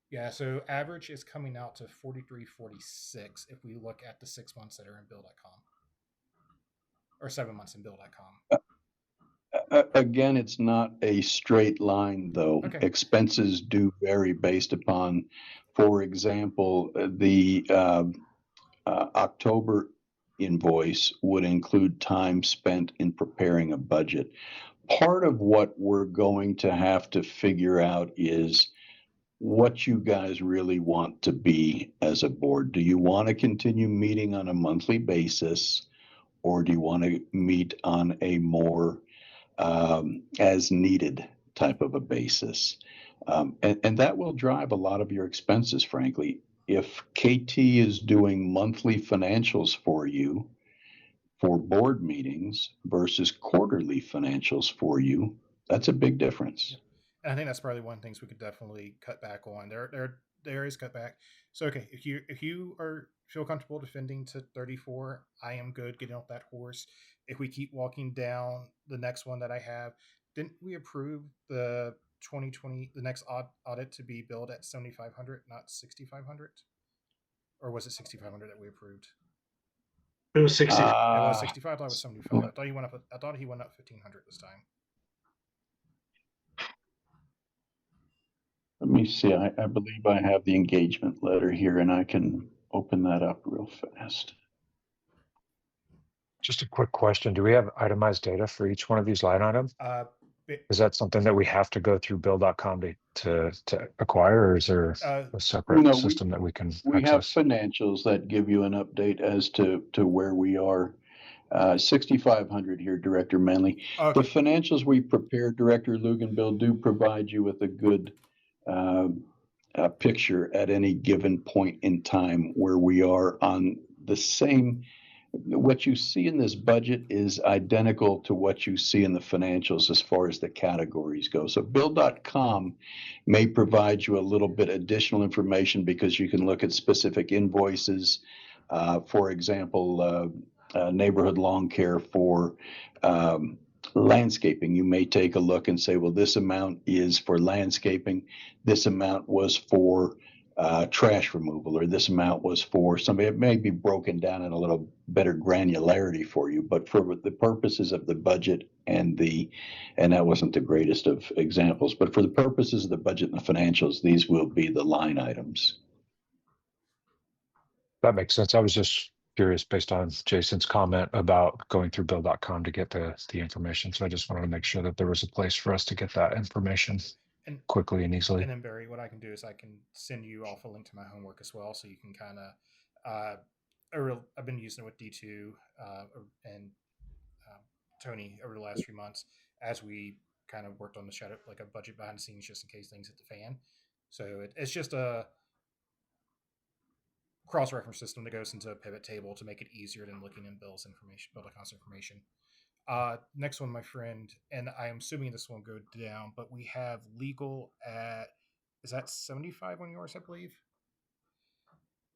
Yeah, so average is coming out to 43.46 if we look at the 6 months that are in Bill.com. Or 7 months in Bill.com. Again, it's not a straight line, though. Okay. Expenses do vary based upon, for example, the October invoice would include time spent in preparing a budget. Part of what we're going to have to figure out is what you guys really want to be as a board. Do you want to continue meeting on a monthly basis, or do you want to meet on a more as needed type of a basis? And that will drive a lot of your expenses, frankly. If KT is doing monthly financials for you for board meetings versus quarterly financials for you, that's a big difference. Yep. And I think that's probably one of the things we could definitely cut back on. There is cut back. So okay, if you feel comfortable defending to 34, I am good getting off that horse. If we keep walking down, the next one that I have, didn't we approve the 2020 the next audit to be billed at 7,500, not 6,500? Or was it 6,500 that we approved? It was 60. It was 65. I thought it was 75. I thought he went up 1,500 this time. Let me see. I believe I have the engagement letter here, and I can open that up real fast. Just a quick question. Do we have itemized data for each one of these line items? Is that something that we have to go through Bill.com to acquire, or is there a separate system that we can We access? have financials that give you an update as to where we are. 6,500 here, Director Manley. Okay. The financials we prepared, Director Luganbill, do provide you with a good picture at any given point in time where we are on the same. What you see in this budget is identical to what you see in the financials as far as the categories go. So Bill.com may provide you a little bit additional information because you can look at specific invoices. For example, neighborhood lawn care for landscaping. You may take a look and say, well, this amount is for landscaping. This amount was for trash removal, or this amount was for somebody. It may be broken down in a little better granularity for you, but for the purposes of the budget and that wasn't the greatest of examples, but for the purposes of the budget and the financials, these will be the line items. That makes sense. I was just curious based on Jason's comment about going through bill.com to get the information. So I just wanted to make sure that there was a place for us to get that information And quickly and easily. And then Barry, what I can do is I can send you off a link to my homework as well, so you can kind of. I've been using it with D2 and Tony over the last few months as we kind of worked on the shadow, like a budget behind the scenes, just in case things hit the fan. So it's just a cross-reference system that goes into a pivot table to make it easier than looking in Bill's information, Bill accounts information. Next one, my friend, and I'm assuming this won't go down, but we have legal at, is that 75 on yours, I believe?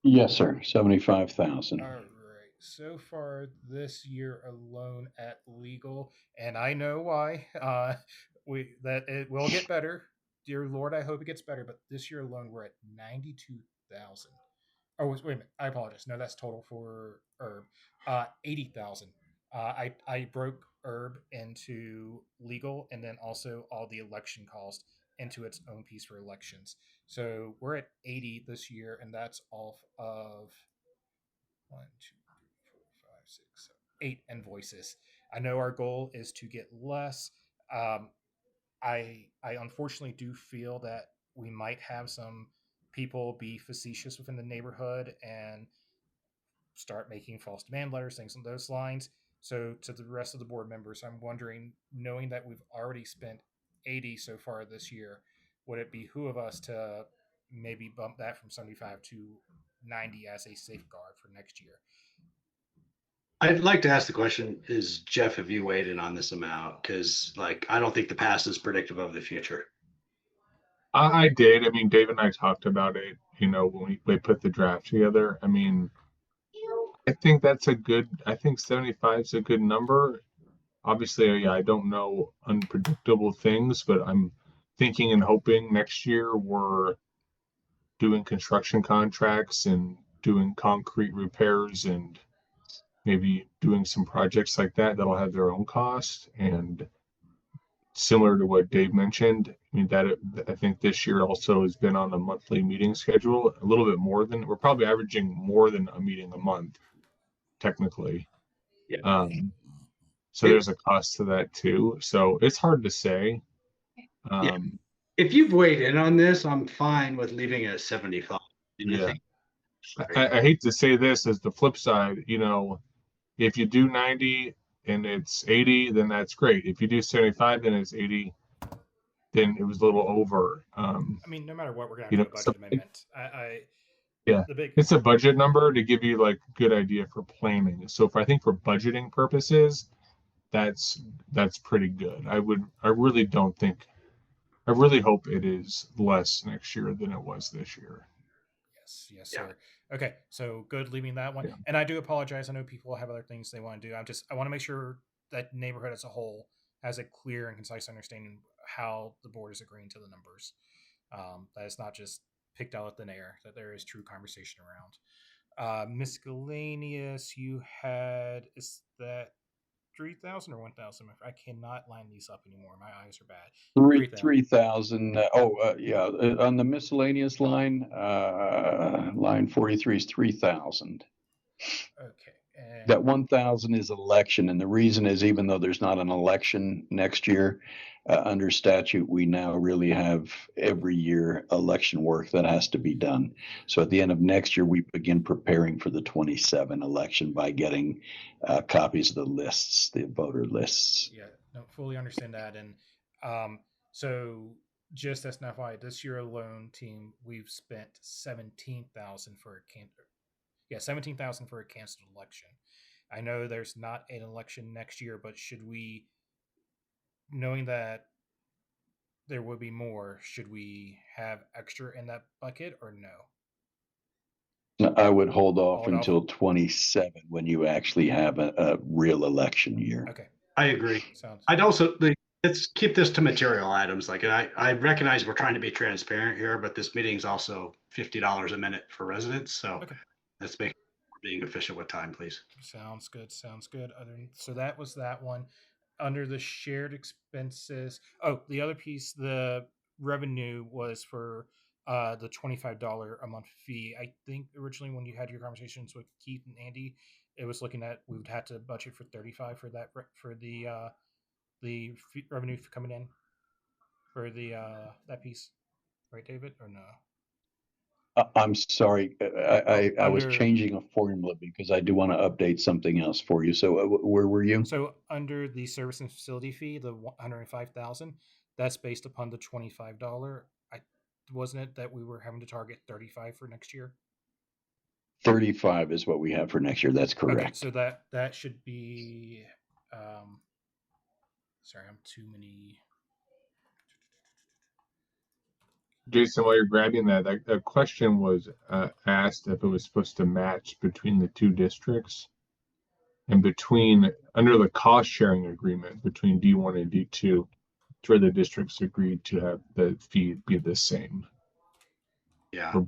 Yes, sir. 75,000. All right. So far this year alone at legal, and I know why. That it will get better. Dear Lord, I hope it gets better. But this year alone, we're at 92,000. Oh, wait a minute. I apologize. No, that's total for Herb. 80,000. I broke Herb into legal and then also all the election cost into its own piece for elections. So we're at 80 this year, and that's off of 1, 2, 3, 4, 5, 6, 7, 8 invoices. I know our goal is to get less. I unfortunately do feel that we might have some people be facetious within the neighborhood and start making false demand letters, things on those lines. So to the rest of the board members, I'm wondering, knowing that we've already spent 80 so far this year, would it behoove us to maybe bump that from 75 to 90 as a safeguard for next year? I'd like to ask the question, is Jeff, have you weighed in on this amount? Because I don't think the past is predictive of the future. I did. I mean, Dave and I talked about it, when we put the draft together. I mean, I think I think 75 is a good number. Obviously, I don't know unpredictable things, but I'm thinking and hoping next year we're doing construction contracts and doing concrete repairs and maybe doing some projects like that that'll have their own cost. And similar to what Dave mentioned, I mean, I think this year also has been on a monthly meeting schedule, a little bit more than, we're probably averaging more than a meeting a month, technically. Yeah. So there's a cost to that too. So it's hard to say. Yeah. If you've weighed in on this, I'm fine with leaving it at 75. Yeah. I hate to say this as the flip side, if you do 90 and it's 80, then that's great. If you do 75 and it's 80, then it was a little over. I mean, no matter what, we're gonna have to do a budget amendment. Yeah, it's a budget number to give you like good idea for planning. So I think for budgeting purposes, that's pretty good. I really hope it is less next year than it was this year. Yes, sir. Okay, so good leaving that one. Yeah. And I do apologize. I know people have other things they want to do. I want to make sure that neighborhood as a whole has a clear and concise understanding how the board is agreeing to the numbers. That it's not just picked out of thin air, that there is true conversation around. Miscellaneous, you had, is that 3,000 or 1,000? I cannot line these up anymore. My eyes are bad. 3,000. Yeah. On the miscellaneous line, line 43 is 3,000. Okay. And that 1,000 is election, and the reason is, even though there's not an election next year, under statute, we now really have every year election work that has to be done. So at the end of next year, we begin preparing for the 27 election by getting copies of the lists, the voter lists. Yeah, no, fully understand that. And so just as an FYI, this year alone, team, we've spent 17,000 for a 17,000 for a canceled election. I know there's not an election next year, but should we, knowing that there would be more, should we have extra in that bucket or no? I would hold off until 27 when you actually have a real election year. Okay. I agree. I'd also, let's keep this to material items. Like, I recognize we're trying to be transparent here, but this meeting's also $50 a minute for residents. So Okay. let's make being efficient with time, please. Sounds good. Sounds good. So that was that one. Under the shared expenses. Oh, the other piece, the revenue was for the $25 a month fee. I think originally when you had your conversations with Keith and Andy, it was looking at we would have to budget for 35 for that for the revenue coming in for the that piece, right, David, or no? I'm sorry, I was Under changing a formula because I do want to update something else for you. So where were you? so under the service and facility fee, the 105,000, that's based upon the $25. I wasn't it that we were having to target 35 for next year? 35 is what we have for next year. That's correct. Okay, so that should be. Sorry, I'm too many. Jason, while you're grabbing that, a question was asked if it was supposed to match between the two districts and under the cost sharing agreement between D1 and D2, where the districts agreed to have the fee be the same. Yeah. For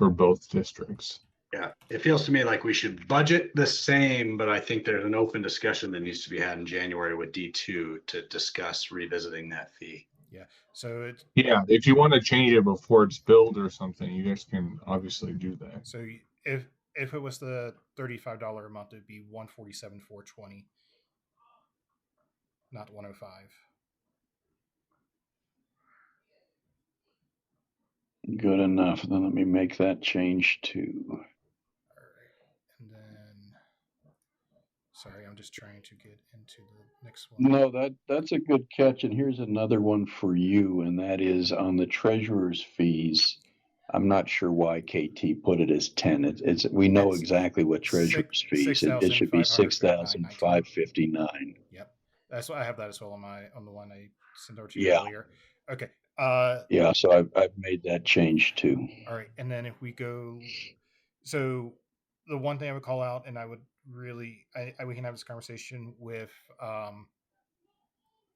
both districts. Yeah. It feels to me like we should budget the same, but I think there's an open discussion that needs to be had in January with D2 to discuss revisiting that fee. Yeah. So if you want to change it before it's billed or something, you guys can obviously do that. So if it was the $35 a month, it'd be $147,420, not $105. Good enough. Then let me make that change too. All right, and then sorry, I'm just trying to get into the next one. No, that's a good catch. And here's another one for you, and that is on the treasurer's fees. I'm not sure why KT put it as 10. It's we know exactly what treasurer's fees. It should be 6,559. Yep, that's what I have that as well on the one I sent over to you earlier. Okay. Yeah, so I've made that change too. All right, and then if we go, so the one thing I would call out, and I would really, we can have this conversation with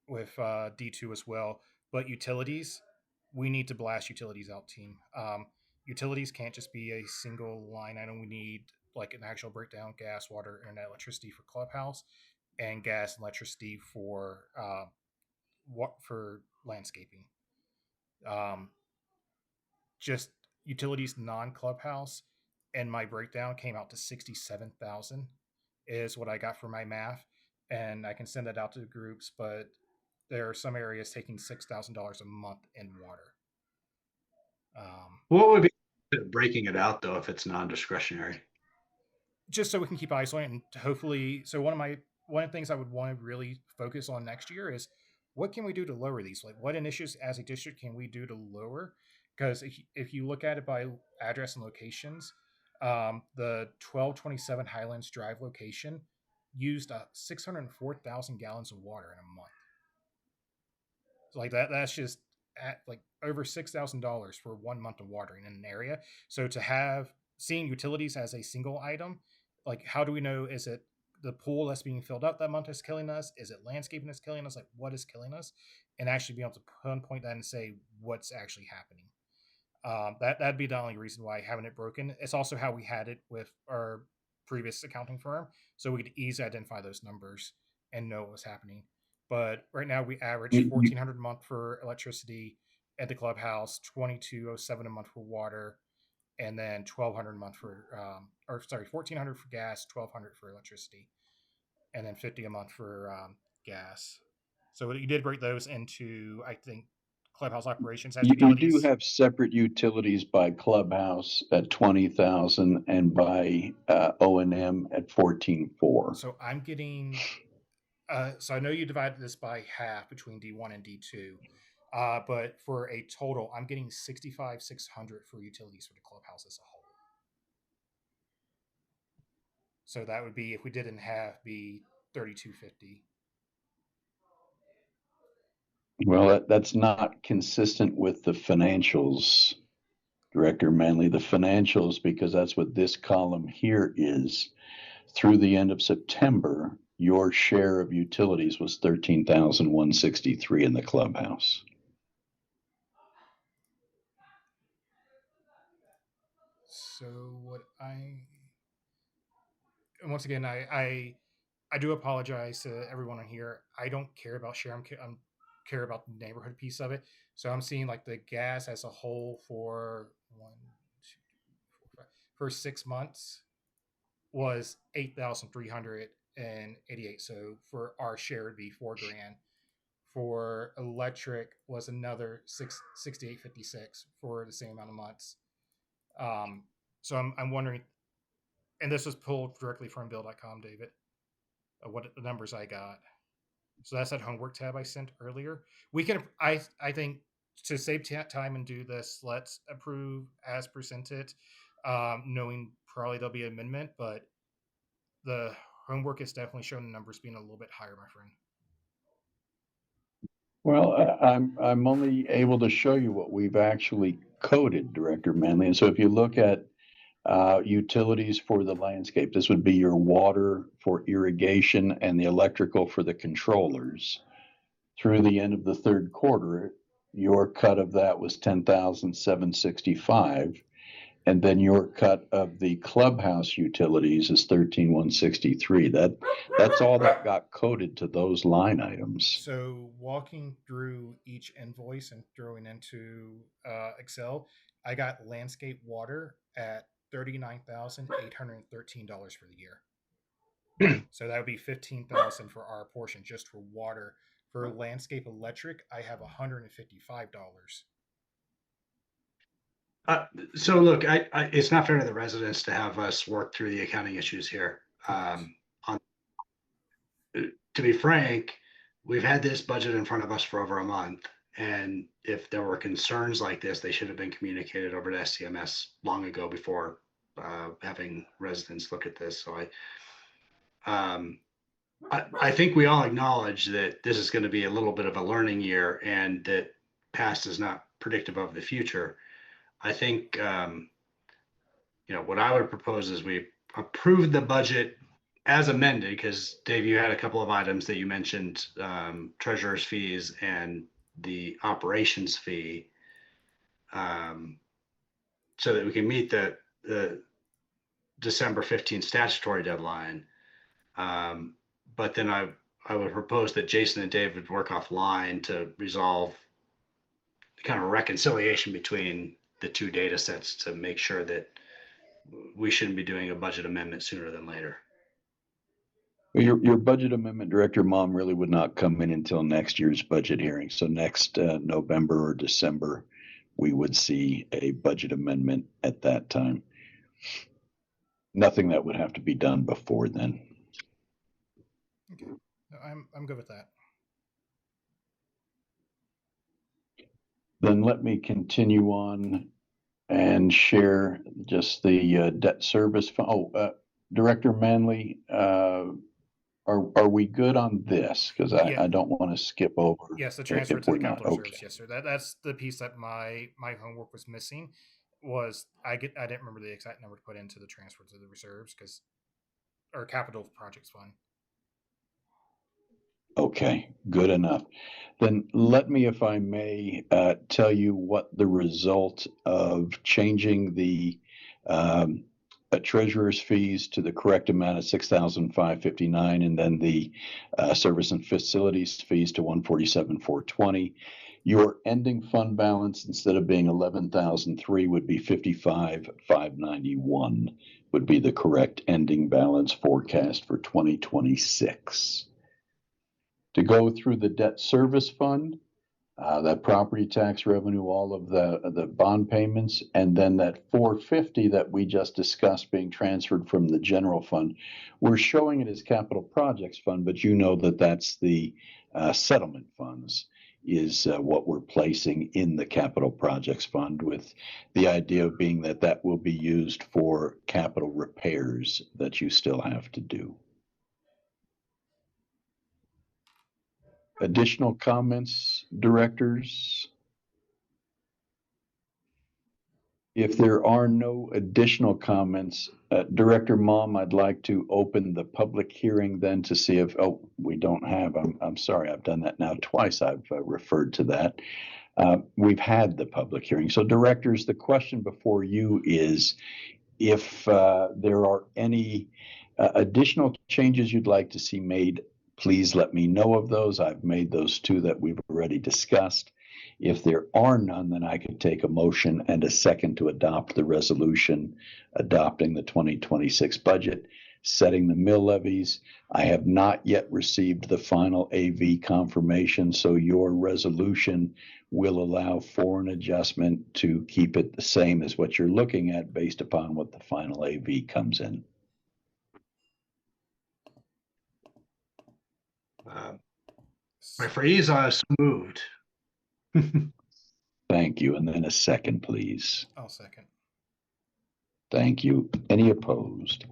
D2 as well, but utilities, we need to blast utilities out, team. Utilities can't just be a single line item. We need like an actual breakdown: gas, water, and electricity for Clubhouse, and gas and electricity for landscaping. Just utilities non-Clubhouse, and my breakdown came out to 67,000 is what I got for my math, and I can send that out to the groups, but there are some areas taking $6,000 a month in water. What would be breaking it out though if it's non-discretionary? Just so we can keep isolating, and hopefully, so one of the things I would want to really focus on next year is what can we do to lower these? Like, what initiatives as a district can we do to lower? Because if you look at it by address and locations, the 1227 Highlands Drive location used 604,000 gallons of water in a month. So like that's just at like over $6,000 for 1 month of watering in an area. So to have seeing utilities as a single item, like how do we know, is it the pool that's being filled up that month is killing us? Is it landscaping that's killing us? Like what is killing us? And actually be able to pinpoint that and say what's actually happening. That'd be the only reason why having it broken. It's also how we had it with our previous accounting firm, so we could easily identify those numbers and know what was happening. But right now we average $1,400 a month for electricity at the Clubhouse, $2,207 a month for water, and then $1,200 a month for $1,400 for gas, $1,200 for electricity, and then $50 a month for gas. So you did break those into, I think, Clubhouse operations. You do have separate utilities by Clubhouse at 20,000 and by O&M at 14,400. So I'm getting. So I know you divided this by half between D1 and D2, but for a total, I'm getting 65,600 for utilities for the Clubhouse as a whole. So that would be, if we did in half, be 3,250. Well, that's not consistent with the financials, Director Manley. The financials, because that's what this column here is, through the end of September, your share of utilities was $13,163 in the clubhouse. So what and once again, I do apologize to everyone on here. I don't care about share. I'm care about the neighborhood piece of it. So I'm seeing like the gas as a whole for 1, 2, 3, 4, 5 for 6 months was 8,388. So for our share it'd be $4,000. For electric was another 6856 for the same amount of months. So I'm wondering, and this was pulled directly from bill.com, David, what the numbers I got. So that's that homework tab I sent earlier. We can, I think, to save time and do this, let's approve as presented, knowing probably there'll be an amendment, but the homework is definitely showing the numbers being a little bit higher, my friend. Well, I'm only able to show you what we've actually coded, Director Manley. And so if you look at utilities for the landscape, this would be your water for irrigation and the electrical for the controllers. Through the end of the third quarter, your cut of that was $10,765. And then your cut of the clubhouse utilities is $13,163. That's all that got coded to those line items. So walking through each invoice and throwing into Excel, I got landscape water at $39,813 for the year. So that would be $15,000 for our portion just for water. For landscape electric, I have $155. So look, it's not fair to the residents to have us work through the accounting issues here. To be frank, we've had this budget in front of us for over a month. And if there were concerns like this, they should have been communicated over to SCMS long ago before having residents look at this. So I think we all acknowledge that this is going to be a little bit of a learning year and that past is not predictive of the future. I think, what I would propose is we approve the budget as amended, because Dave, you had a couple of items that you mentioned, treasurer's fees and the operations fee, so that we can meet the December 15th statutory deadline. But then I would propose that Jason and David work offline to resolve kind of a reconciliation between the two data sets to make sure that we shouldn't be doing a budget amendment sooner than later. Your budget amendment, Director Mom, really would not come in until next year's budget hearing. So next November or December, we would see a budget amendment at that time. Nothing that would have to be done before then. Okay, I'm good with that. Then let me continue on and share just the debt service. Director Manley, are we good on this? Because I don't want to skip over. Yes, the transfer to the capital reserves. Yes, sir. That's the piece that my homework was missing. Was I didn't remember the exact number to put into the transfer to the reserves or capital projects fund. Okay, good enough. Then let me, if I may, tell you what the result of changing the treasurer's fees to the correct amount of $6,559, and then the service and facilities fees to $147,420. Your ending fund balance, instead of being $11,003, would be $55,591. Would be the correct ending balance forecast for 2026. To go through the debt service fund, that property tax revenue, all of the bond payments, and then that $450 that we just discussed being transferred from the general fund, we're showing it as capital projects fund, but you know that that's the settlement funds is what we're placing in the capital projects fund, with the idea of being that will be used for capital repairs that you still have to do. Additional comments, directors? If there are no additional comments, Director Malm, I'd like to open the public hearing then to see if, oh, we don't have, I'm sorry, I've done that now twice. I've referred to that. We've had the public hearing. So directors, the question before you is if there are any additional changes you'd like to see made, please let me know of those. I've made those two that we've already discussed. If there are none, then I could take a motion and a second to adopt the resolution adopting the 2026 budget, setting the mill levies. I have not yet received the final AV confirmation, so your resolution will allow for an adjustment to keep it the same as what you're looking at based upon what the final AV comes in. My phrase so moved. Thank you. And then a second, please. I'll second. Thank you. Any opposed?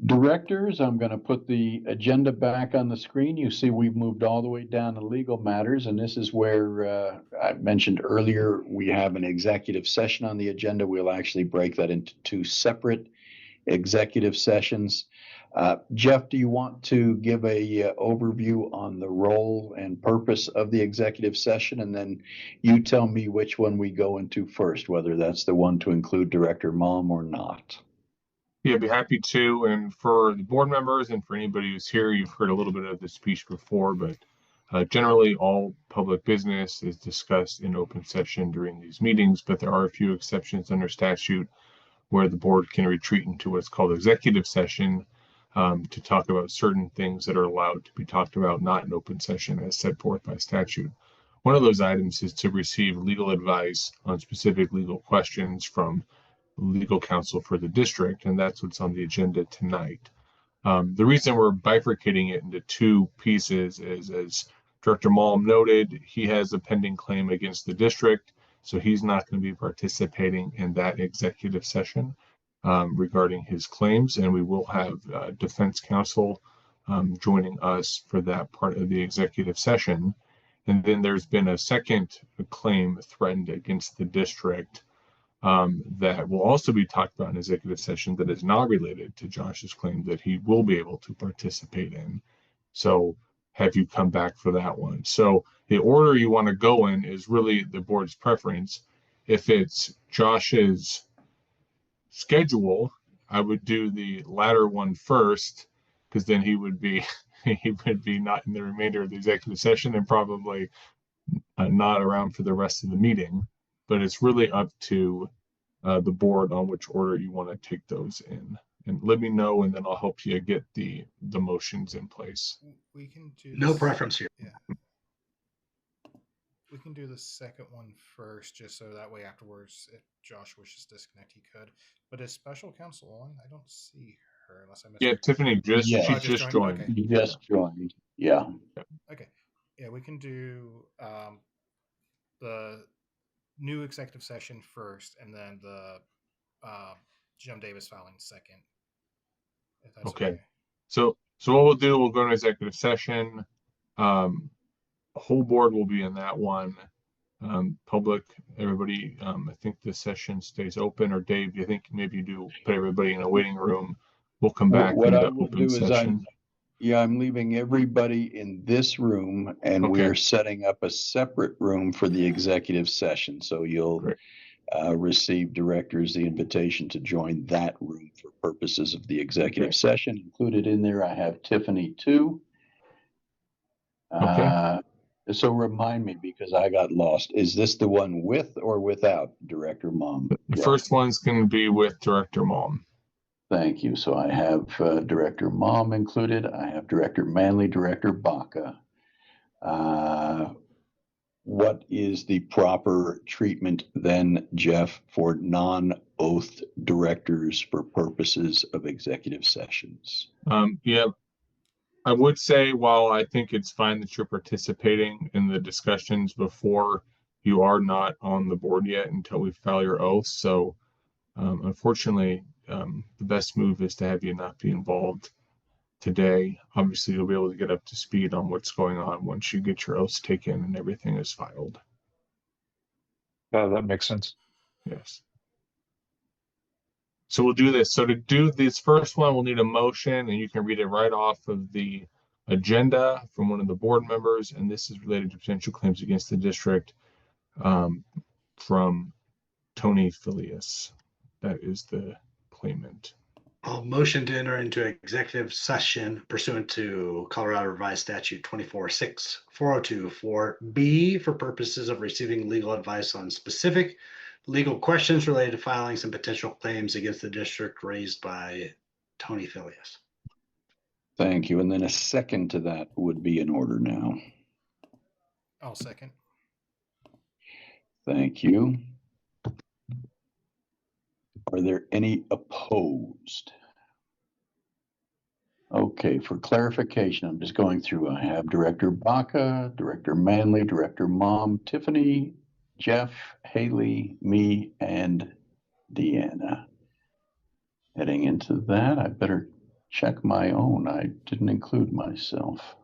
Directors, I'm going to put the agenda back on the screen. You see we've moved all the way down to legal matters, and this is where I mentioned earlier we have an executive session on the agenda. We'll actually break that into two separate executive sessions. Jeff, do you want to give a overview on the role and purpose of the executive session? And then you tell me which one we go into first, whether that's the one to include Director Malm or not. Yeah, I'd be happy to. And for the board members and for anybody who's here, you've heard a little bit of the speech before, but generally all public business is discussed in open session during these meetings, but there are a few exceptions under statute where the board can retreat into what's called executive session to talk about certain things that are allowed to be talked about, not in open session as set forth by statute. One of those items is to receive legal advice on specific legal questions from legal counsel for the district, and that's what's on the agenda tonight. The reason we're bifurcating it into two pieces is, as Director Malm noted, he has a pending claim against the district, so he's not going to be participating in that executive session regarding his claims, and we will have defense counsel joining us for that part of the executive session. And then there's been a second claim threatened against the district that will also be talked about in executive session that is not related to Josh's claim that he will be able to participate in. So have you come back for that one? So the order you want to go in is really the board's preference. If it's Josh's schedule, I would do the latter one first, because then he would be not in the remainder of the executive session and probably not around for the rest of the meeting. But it's really up to the board on which order you want to take those in. And let me know, and then I'll help you get the motions in place. We can do No preference here. Yeah. We can do the second one first, just so that way afterwards, if Josh wishes to disconnect, he could. But is special counsel on? I don't see her unless I missed her. Tiffany just joined. Okay. You just joined. Yeah. Okay. Yeah, we can do the new executive session first, and then the Jim Davis filing second. If that's okay. So what we'll do, we'll go to executive session. The whole board will be in that one. Public, everybody, I think this session stays open. Or Dave, you think maybe you do put everybody in a waiting room? We'll come back What into I will open do session. I'm leaving everybody in this room, and we're setting up a separate room for the executive session. So you'll receive directors the invitation to join that room for purposes of the executive session. Included in there, I have Tiffany too. So remind me, because I got lost. Is this the one with or without Director Malm? The first one's going to be with Director Malm. Thank you. So I have Director Malm included. I have Director Manley, Director Baca. What is the proper treatment then, Jeff, for non-oath directors for purposes of executive sessions? I would say, while I think it's fine that you're participating in the discussions before, you are not on the board yet until we file your oath. So unfortunately, the best move is to have you not be involved today. Obviously, you'll be able to get up to speed on what's going on once you get your oaths taken and everything is filed. That makes sense. Yes. So we'll do this. So to do this first one, we'll need a motion, and you can read it right off of the agenda from one of the board members. And this is related to potential claims against the district from Tony Filius. That is the claimant. I'll motion to enter into executive session pursuant to Colorado Revised Statute 24-6-4024B for purposes of receiving legal advice on specific legal questions related to filings and potential claims against the district raised by Tony Filius. Thank you. And then a second to that would be in order now. I'll second. Thank you. Are there any opposed? Okay, for clarification, I'm just going through. I have Director Baca, Director Manley, Director Mom, Tiffany, Jeff, Haley, me, and Deanna. Heading into that, I better check my own. I didn't include myself.